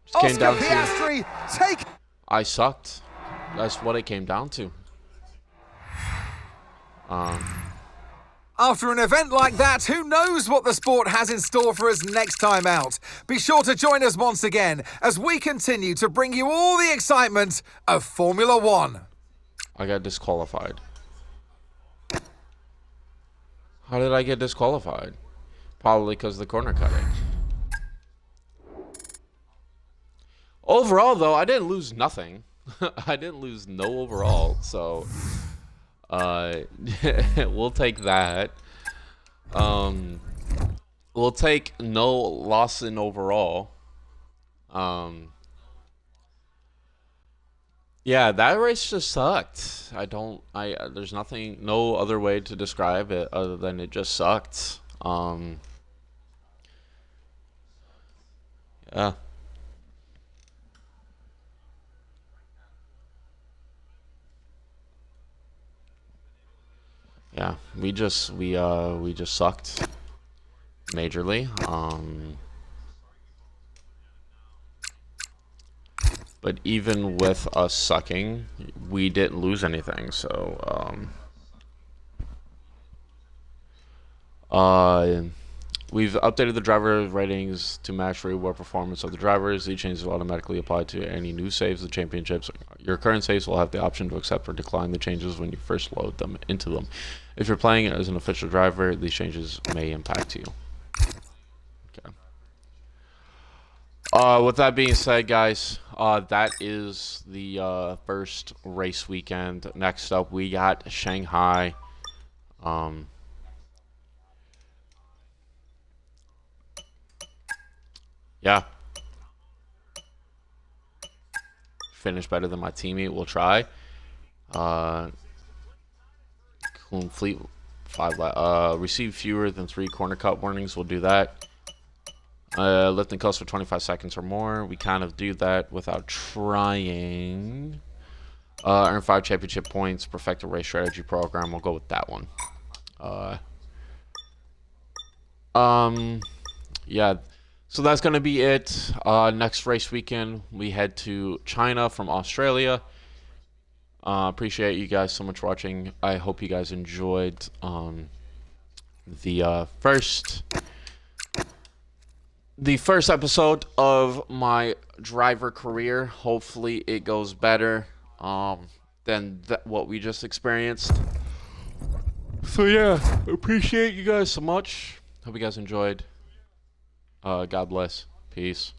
Just came down Piastri, take. I sucked. That's what it came down to. After an event like that, who knows what the sport has in store for us next time out? Be sure to join us once again as we continue to bring you all the excitement of Formula One. I got disqualified. How did I get disqualified? Probably because of the corner cutting. Overall, though, I didn't lose nothing. I didn't lose no overall, so... we'll take that. We'll take no loss in overall. Yeah, that race just sucked. There's nothing, no other way to describe it other than it just sucked. Yeah. Yeah, we just sucked majorly. But even with us sucking, we didn't lose anything. So we've updated the driver ratings to match reward performance of the drivers. These changes will automatically apply to any new saves of the championships. Your current saves will have the option to accept or decline the changes when you first load them into them. If you're playing as an official driver, these changes may impact you. Okay. With that being said, guys, that is the first race weekend. Next up, we got Shanghai. Yeah. Finish better than my teammate. We'll try. Complete 5 laps. Receive fewer than 3 corner cut warnings. We'll do that. Lifting costs for 25 seconds or more. We kind of do that without trying. Earn 5 championship points. Perfect a race strategy program. We'll go with that one. Yeah. So that's going to be it. Next race weekend, we head to China from Australia. Appreciate you guys so much for watching. I hope you guys enjoyed the first the first episode of my driver career. Hopefully it goes better than what we just experienced. So yeah, appreciate you guys so much. Hope you guys enjoyed. God bless. Peace.